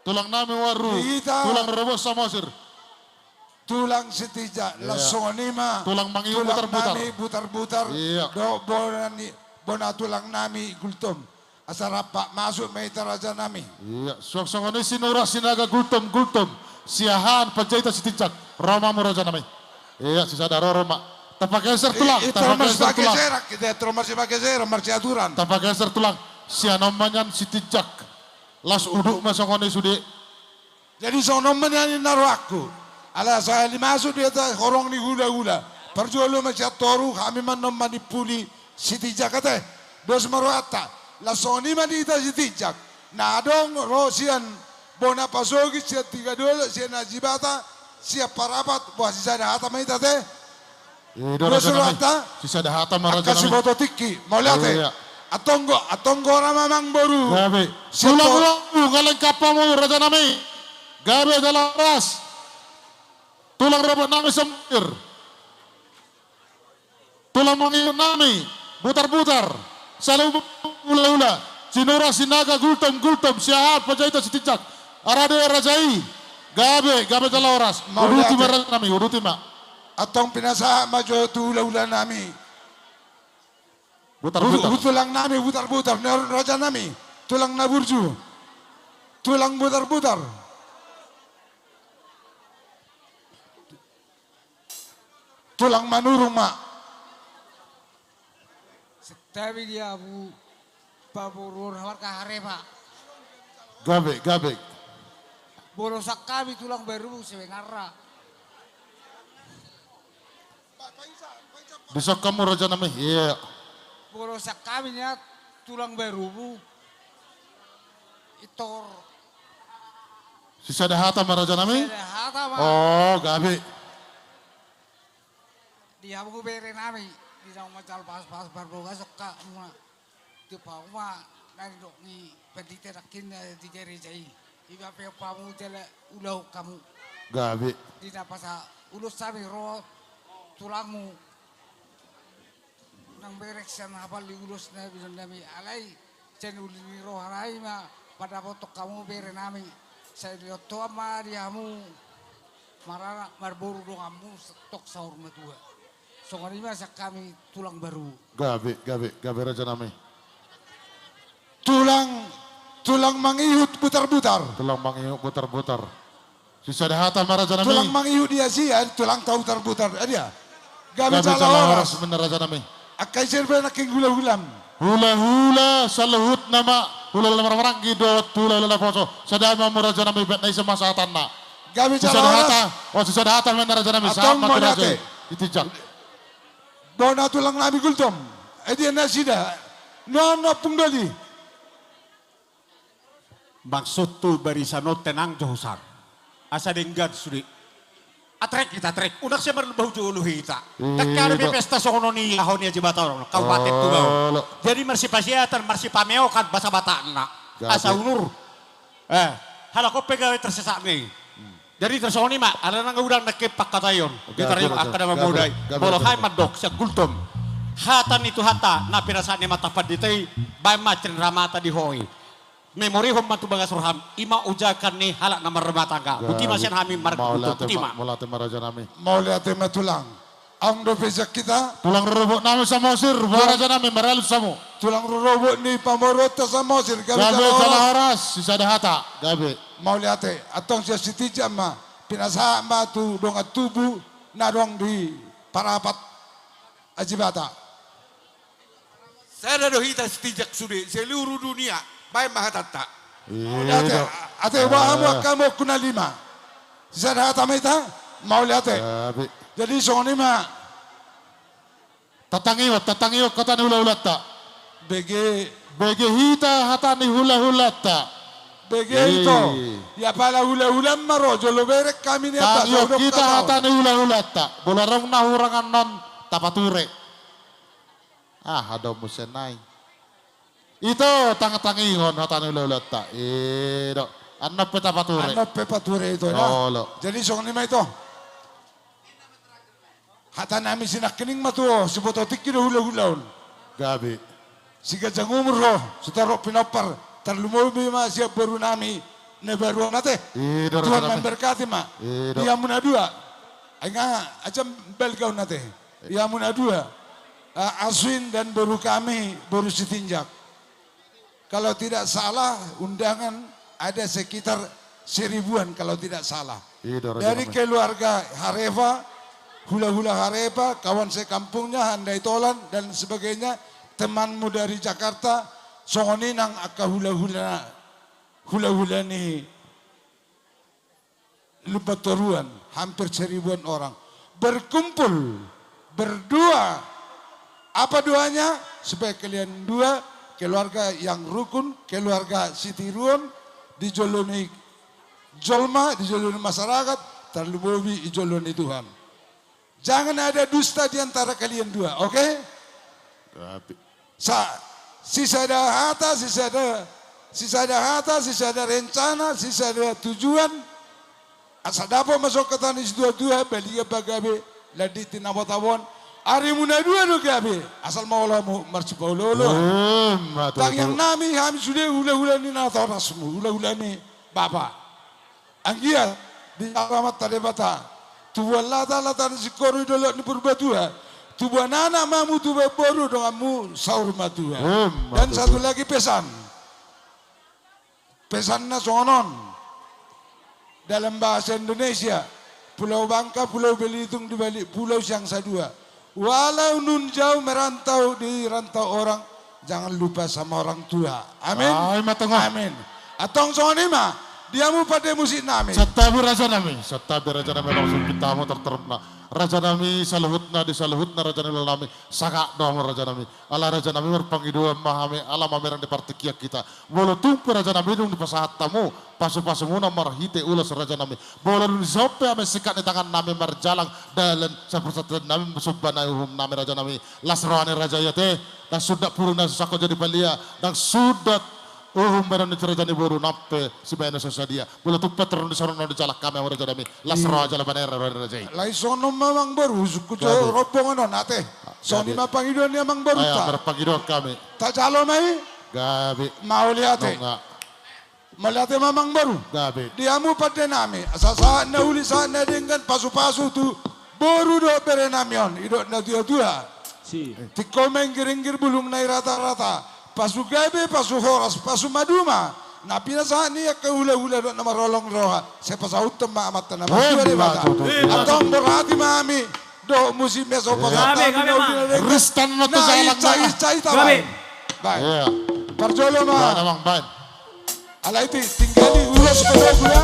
S2: Tulang nami waru. Tulang robos samosir.
S15: Tulang Sitijak. Lasoni ma.
S2: Tulang mangiu butar-butar.
S15: Tulang nami butar-butar.
S2: Iya.
S15: Do bona tulang nami gultom. Asara pak masuk meita raja nami.
S2: Iya. Sok-sokoni sinura sinaga gultom. Siahan penjaita Sitijak. Roma raja nami. Iya sisa daro Roma. Tapageser tulang.
S15: Tapageser tulang. Kita tromas pageser marci aturan.
S2: Tapageser tulang. Sianomanyan Sitijak. Las uduk masokoni sudi.
S15: Jadi sonoman yang naruh aku. Ala saya masuk dia tak horong ni gula. Perjualan macam toru kami manom manipuli Sitijak kata. Dos maruata. La soni mani ita Sitijak. Nadong rosian bona pasogi sia 32 sia najibata sia parapat buah sisa dahata mai tate. Dos maruata.
S2: Sisa dahata maraja.
S15: Kasih foto tiki. Mau lihat Atonggo ramamang baru.
S2: Gabe. Tulang galeng kapamu raja nami. Gabe adalah ras. Tulang robot nami sempir. Tulang mangiu nami. Butar-butar. Selalu ula-ula. Sinura sinaga gultom. Siahat penjaita Sitijak. Arade rajai. Gabe adalah ras. Uduti raja nami. Uduti mak.
S15: Atong pinasa maju tu ula-ula nami.
S2: Butar-butar.
S15: Tulang nami butar-butar. Raja nami. Tulang naburju. Tulang butar-butar. Tulang manurung mak.
S16: Tapi dia bu paburur hawar kahare pak.
S2: Gabe.
S16: Borosak kami tulang baru sebenarnya.
S2: Besok kamu raja nami. Iya.
S16: Borosak kami nya tulang baru bu. Itor.
S2: Sisa dahata maraja nami.
S16: Dahata pak.
S2: Oh gabe.
S16: Dia buku bere nami. Di dalam macal pas berboga suka mua. Di pauma dari dok ni pedite rakin di gereja. Iba pe pamu tele ulau kamu.
S2: Gabe.
S16: Di napasa ulus sabi ro tulangmu. Nang berek sian hafal di ulus na bilang nami alai. Cen ulini ro harai ma pada foto kamu bere nami. Saya lihat tua ma diamu. Marana marburu dong kamu stok sahur matua. Soalnya masa kami tulang baru.
S2: Gabe raja nami.
S15: Tulang mangiut butar-butar.
S2: Tulang mangiut butar-butar. Sisa dahata maraja nami.
S15: Tulang mangiut dia sih, tulang tahu butar-butar dia. Gabe
S2: cala
S15: horas
S2: bener raja nami.
S15: Akai serba nak hula-hulam.
S2: Hula-hula saluhut nama. Hula-hula marang gidot. Hula-hula poso. Sadama maraja nami bet na isa masatan na.
S15: Gabe cala horas.
S2: Sisa dahata bener raja nami.
S15: Atong
S2: Sama
S15: monate.
S2: Itijak.
S15: Dona tulang nami gultom. Dia nasida. Nona punggali.
S17: Maksud tu barisan tenang johusar. Asa dengar suri. Atrek kita trek. Unak siya merbau julu hita. Takkan may pesta sokono ni ahon niya jibator. Kabupaten Tugao. Jadi marsi pasiatan, marsi pameo kan basa bata na. Asa unur. Halako pegawai tersesak nih. Jadi tersoni mak, ada nang udang nakipak katayon. Kita rin akan mamudai. Bolo hai madok sa gultom. Hatan itu hata na pirasaan ni matapad ditay bay macen ramata di hoi. Memori hom matu bagas roham ima ujakan ni halak na marmata ka. Buti masyan hami markuto putima.
S2: Mau latih maraja nami.
S15: Mau lihat tulang. Ang do pejak kita.
S2: Tulang rurubuk nami sa Mosir. Maraja nami maralu samu.
S15: Tulang rurubuk ni pamorota sa Mosir.
S2: Gabi jala horas. Sisa hata. Gabi.
S15: Mau lihat atong siya siti jama. Pinasa ma tu dong tubuh na dong di parapat ajibata.
S10: Saya dah hita setijak sudi seluruh dunia. Baik mahatata.
S15: Ate wahamu kamu kuna lima. Sada hata meta mau lihat. Jadi soni ma
S2: tatangiyo kata ni hula ta.
S15: BG
S2: hita hata ni hula ta.
S15: BG itu. Ya pala hula maro jolo berek kami ni apa.
S2: Tangiyo kita hata ni hula ta. Bolarong na hurangan non tapature. Ada musenay. Itu tangingon hata ni hula ta. Anop petapature.
S15: Anop pepature itu na. Jadi soni ma itu. Hata namin sinakining matuo, si Bototik kino hula-hulaon.
S2: Gabi.
S15: Si Gajang Umro, si Tarok Pinopar, tarlumobi ma siya baru nami, na baru nate. Tuhan memberkati ma. Iya muna dua. Ay nga, acam belgaw nate. Iya muna dua. Aswin dan baru kami, baru si Tinjak. Kalau tidak salah, undangan ada sekitar 1000-an kalau tidak salah. Dari keluarga Hareva, hula-hula Harepa, kawan sekampungnya, Handai Tolan, dan sebagainya, temanmu dari Jakarta, songoni nang aka hula-hula ni lupa toruan, hampir 1000-an orang. Berkumpul, berdua. Apa doanya? Supaya kalian dua, keluarga yang rukun, keluarga Sitiruan, dijoloni jolma, dijoloni masyarakat, terlubobi dijoloni Tuhan. Jangan ada dusta di antara kalian dua, oke? Sisa ada hata, sisa ada rencana, sisa ada tujuan. Asa dapat masuk ke tanah dua-dua, belia bagabe, ladi tinabotawon. Ari muna dua no gabe, asal maulamu marci paulolo. Tang yang nami kami sudah hula-hula ni na tahu rasmu, hula-hula ni bapak. Anggia di alamat tadi bata. Tubuh lata-lata si koru dulu ni berbatua. Tubuh anak mamu tubuh baru denganmu sahur matua. Dan satu lagi pesan. Pesannya sonon. Dalam bahasa Indonesia. Pulau Bangka, Pulau Belitung di balik Pulau Siangsa II. Walau nun jauh merantau di rantau orang. Jangan lupa sama orang tua. Amin. Amin. Atong sonima. Diamu pada musik nami.
S2: Setabi raja nami langsung kita mau terterapna. Raja nami saluhutna di saluhutna raja nami saka dong raja nami. Ala raja nami berpanggiduan mahami ala mameran di partikia kita. Bolo tumpu raja nami dong di pasahat tamu. Pasu-pasu muna marhite ulas raja nami. Bolo dong sope ame sikat di tangan nami marjalang dalan sapersatuan nami musubana uhum nami raja nami. Lasrohani raja yate dan sudah puruna susako jadi palia dan sudah meron di cerita ni baru nape si bena sesadia. Boleh tuh Petron di sana di jalak kami orang jadi lasro aja lah banera raja.
S15: Lai sono memang baru suku jauh rombongan nate. Soni mah panggilan ni memang baru
S2: tak. Ayah berpanggilan kami.
S15: Tak calo mai?
S2: Gabi.
S15: Mau lihat Mau lihat memang baru.
S2: Gabi.
S15: Diamu pada nami. Saat na uli saat na dengan pasu-pasu tu baru do berenamion. Idok na dua-dua. Si. Tiko menggiring-gir bulung nai rata-rata. Pasu gabe, pasu horas, pasu maduma. Na pinasa niya ka hula-hula do na marolong roha. Sa pasaut ma amat na bata. Atong berhati mami do musim meso pasata.
S2: Ristan na to sa alat na.
S15: Cai tabay. Bye. Parjolo ma.
S2: Namang ban.
S15: Ala iti tinggali ulos pedagula.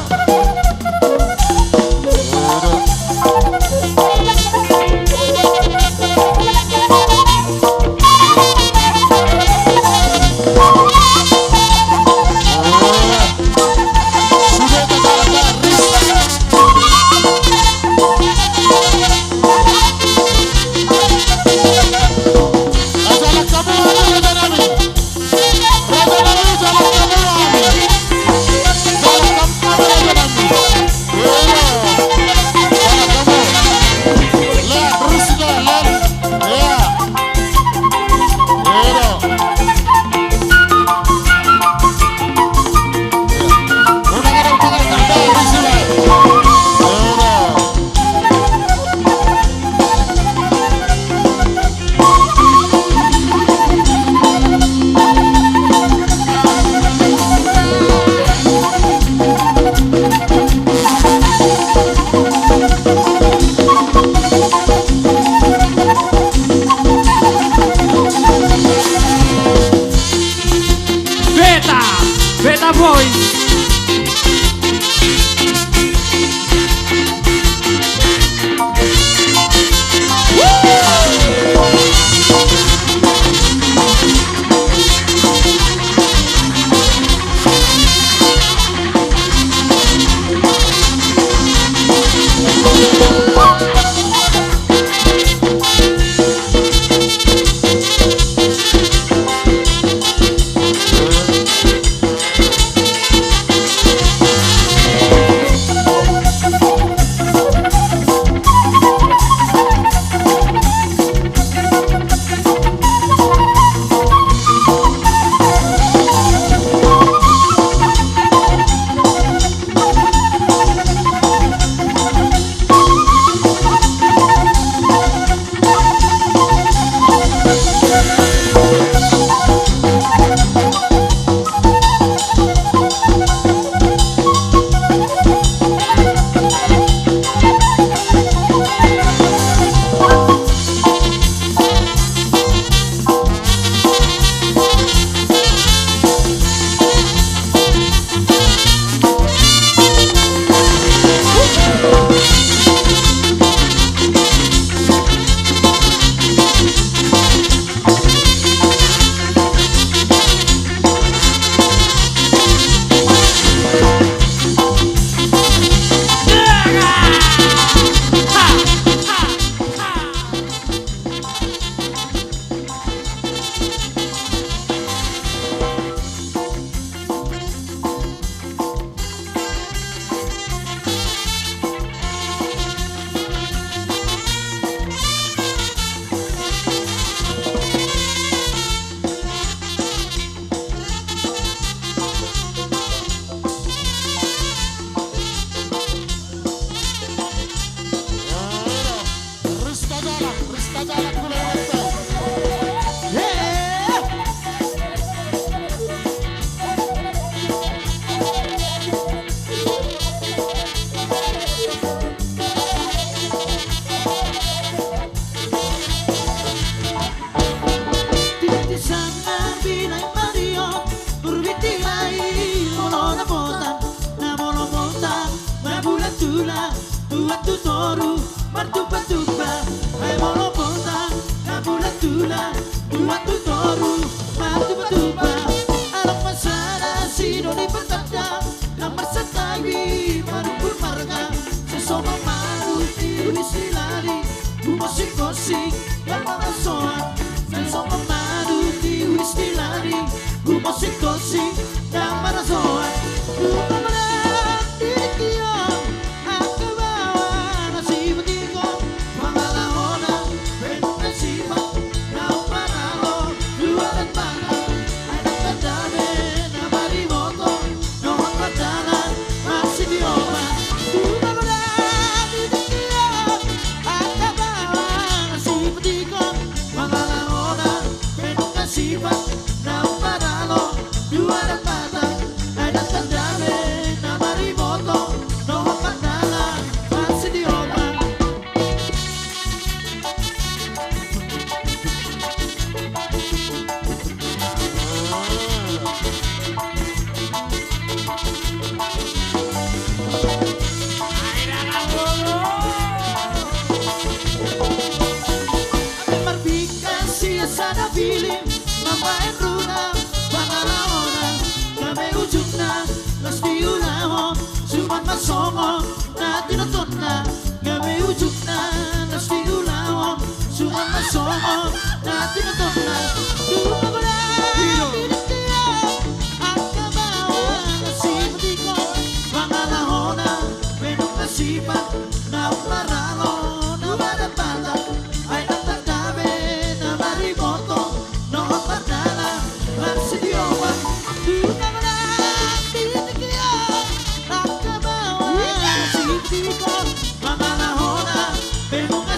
S18: Beta Boys.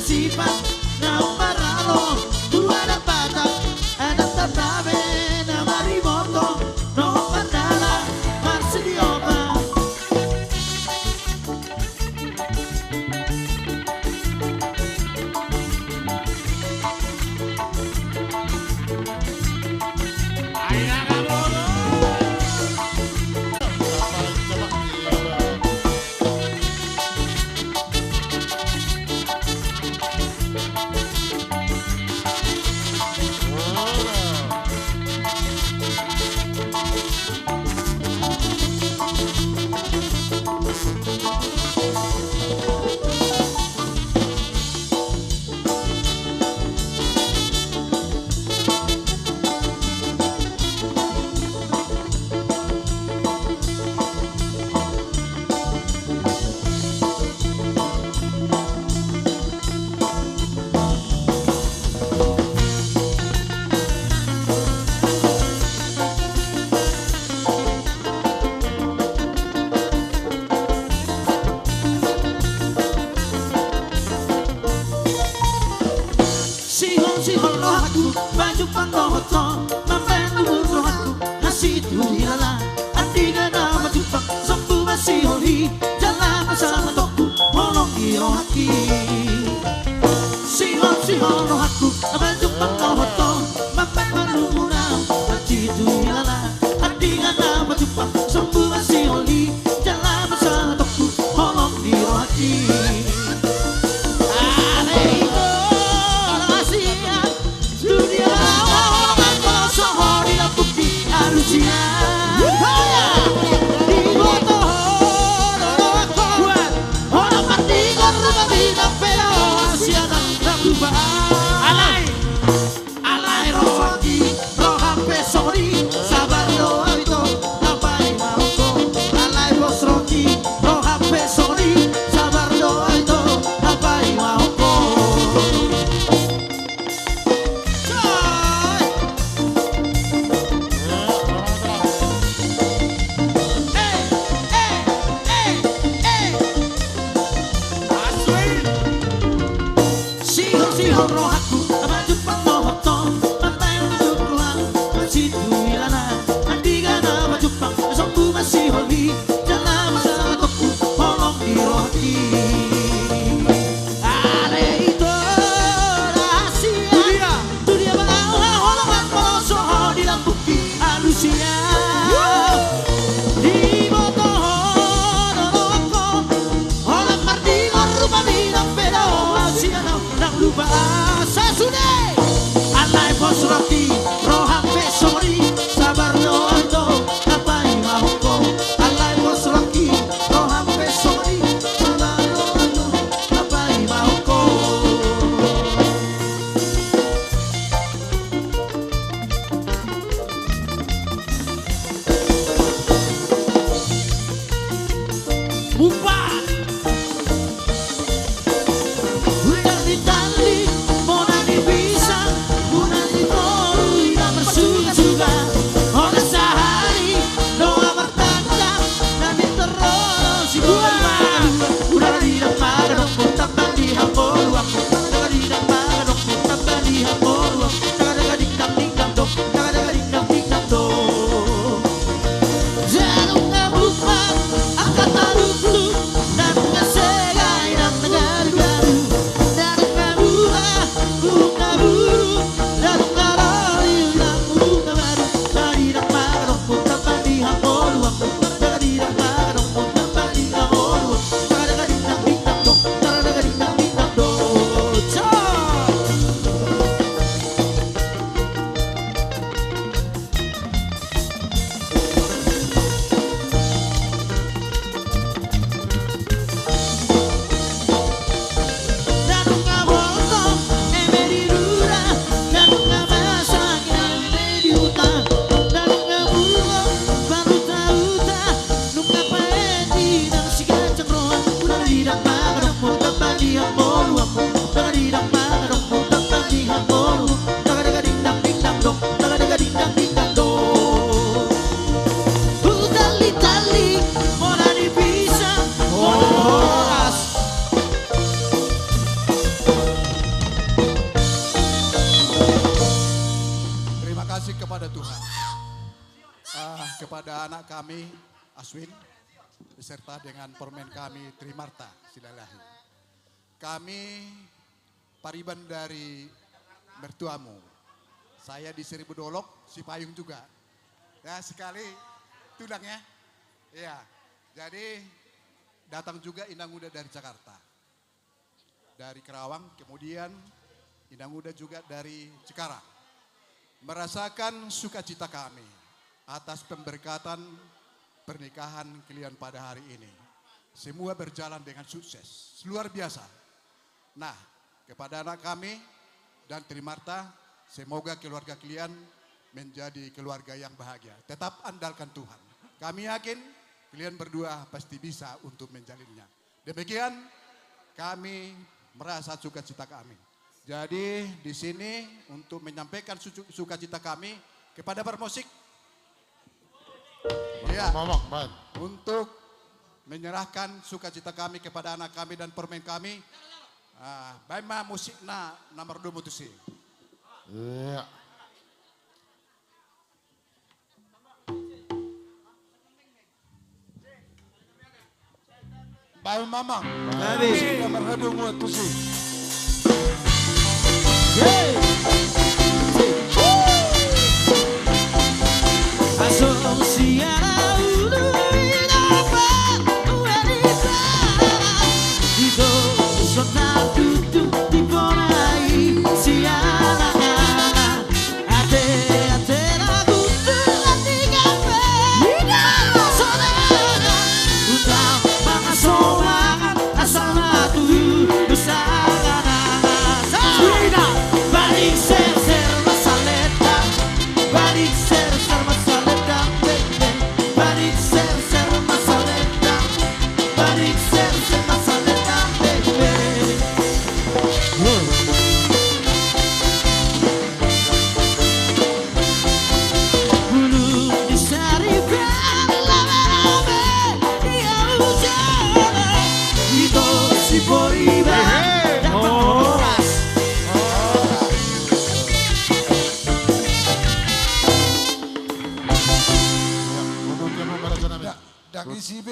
S19: Sifat, na paralo, tu ada patah, ada
S18: Sihon rohaku, baju pantohoto, mampen rohaku, nasi tu dilala, adiga nama jupak, sembuh masih holi, jalan bersama toku, molong di rohaki. Sihon rohaku, baju pantohoto, mampen nasi tu dilala, adiga nama jupak, sembuh masih holi, jalan bersama toku, molong di rohaki. Sihon rohaku, baju pantohoto, pantai untuk ruang, masih tuilana, andiga nama jupang, sembuh masih holi, jalan bersama toku, holong di rohaki. Ale itu rahasia, dunia bangga, holongan polosoho di lampuki alusia. Di botoho, doroko, holong mardingon rumah minang pedo, asiana. Lupa sasude alai bos roti roham pesori sabar doando kapai mahoko alai bos roti roham pesori sabar doando kapai mahoko. Bupa
S19: kepada anak kami Aswin beserta dengan permen kami Trimarta Silalahi. Kami pariban dari mertuamu. Saya di Seribu Dolok, si Payung juga. Ya sekali tulangnya. Ya, jadi datang juga Inang Muda dari Jakarta. Dari Kerawang, kemudian Inang Muda juga dari Cikarang. Merasakan sukacita kami. atas pemberkatan pernikahan kalian pada hari ini. Semua berjalan dengan sukses, luar biasa. Nah, kepada anak kami dan Trimarta, semoga keluarga kalian menjadi keluarga yang bahagia. Tetap andalkan Tuhan. Kami yakin kalian berdua pasti bisa untuk menjalinnya. Demikian kami merasa sukacita kami. Jadi di sini untuk menyampaikan sukacita kami kepada bermusik. Ya, untuk menyerahkan sukacita kami kepada anak kami dan permen kami. Baima musikna nomor 2 mutusi.
S2: Iya.
S15: Baik Mamang. Musik nomor 2 mutusi.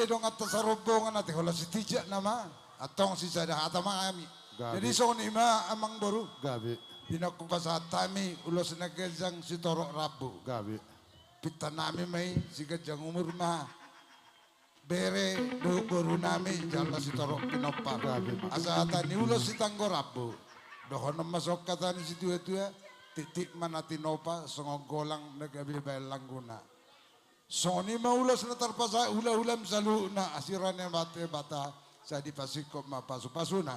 S15: Dong atas rombongan nanti kalau si tijak nama atong si sadah atama kami. Jadi soni ma amang baru.
S2: Gabi.
S15: Dinaku pasatami ulos nagajang si torok rabu.
S2: Gabi.
S15: Pita nami may si gajang umur ma. Bere do baru nami jala si torok pinopar. Gabi. Asata ni ulos si tanggo rabu. Dohon masok kata ni si tua-tua titik manati nopa songogolang nagabi bayang guna. Soni maulas na tarpasa hula-hula misalu na asirannya bata saya dipasikop ma pasu-pasuna.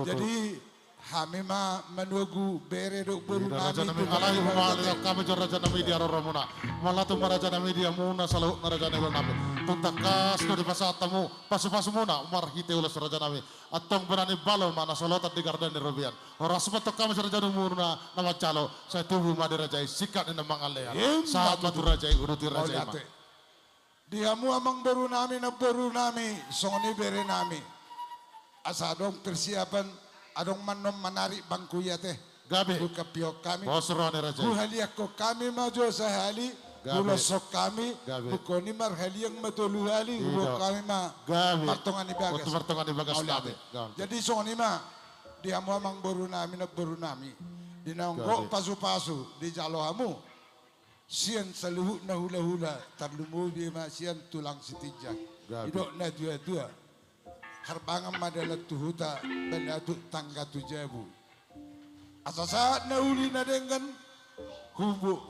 S15: Jadi kami ma menugu bere dok baru
S2: Raja
S15: nami.
S2: nami alahi pemali kami jor raja nami dia roromuna. Malah tu raja nami dia muna salu raja nami nami. Tuntakas no di pasatamu pasu-pasu muna umar hite ulas raja nami. Atong berani balo mana solotat di garden di Robian. Orang sebetul kami raja muna nama calo. Saya tubuh madi raja sikat ina mangalea. Saat matu raja uruti raja ima.
S15: Diamu amang baru nami soni bere nami. Asadong persiapan adong manom menarik bangku ya teh.
S2: Gabe.
S15: Buka piok kami.
S2: Bosrone raja.
S15: Buhaliak ko kami maju sehali. Bulosok kami. Bukoni marhali yang matulu hali. Buk kami ma. Martongan ibagas.
S2: Martongan ibagas kami.
S15: Jadi soni ma. Dia mu amang baru nami. Dinanggo pasu-pasu di jalohamu. Sian seluhuk na hula-hula. Tarlumu dia ma sian tulang sitijak. Idok na dua-dua. Harbangan madalat tuhuta benaduk tangga tujabu. Asa saat na uli na dengan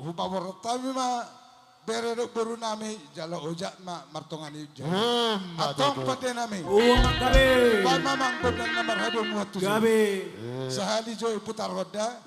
S15: hubawar tami ma bererok baru nami jala ojak ma martongani jala. Atong pade nami.
S18: Gabe.
S15: Pak mamang pedang nomor hadu muatu.
S18: Gabe.
S15: Sehali joy putar roda.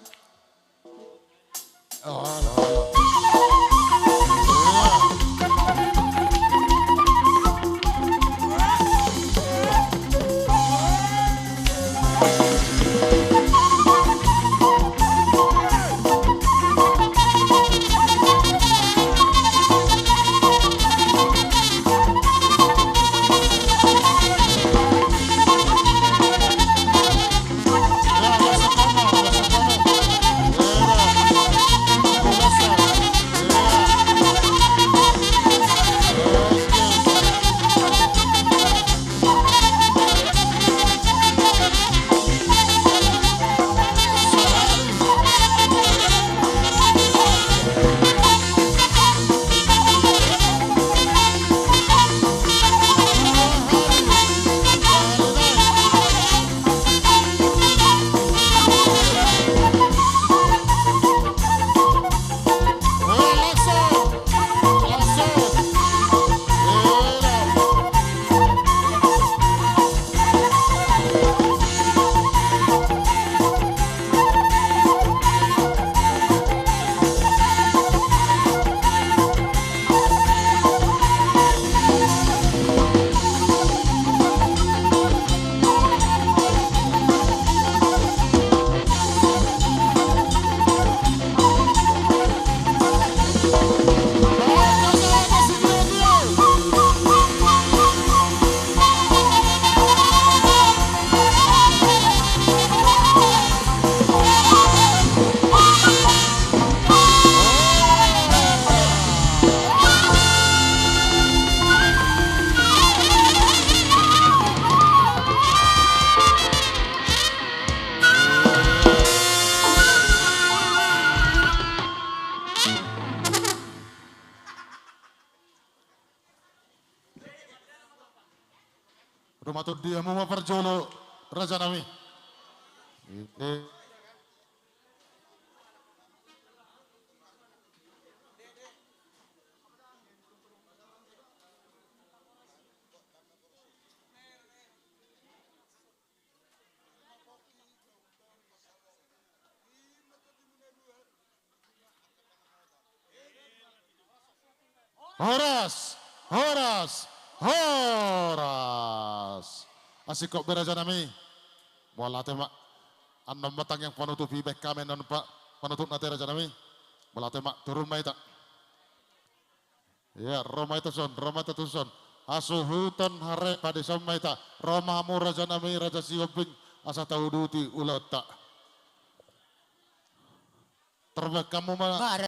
S2: Rumah tu dia mau perjolo Raja Nami. Horas. Asik kok beraja nami. Bola tema. Anom batang yang penutupi bek kami non pak penutup nate raja nami. Bola tema turun maita. Ya Roma itu son. Asuhutan hare pada maita. Roma mu raja nami raja siobing asa tahu duti ulata. Terbek kamu mah.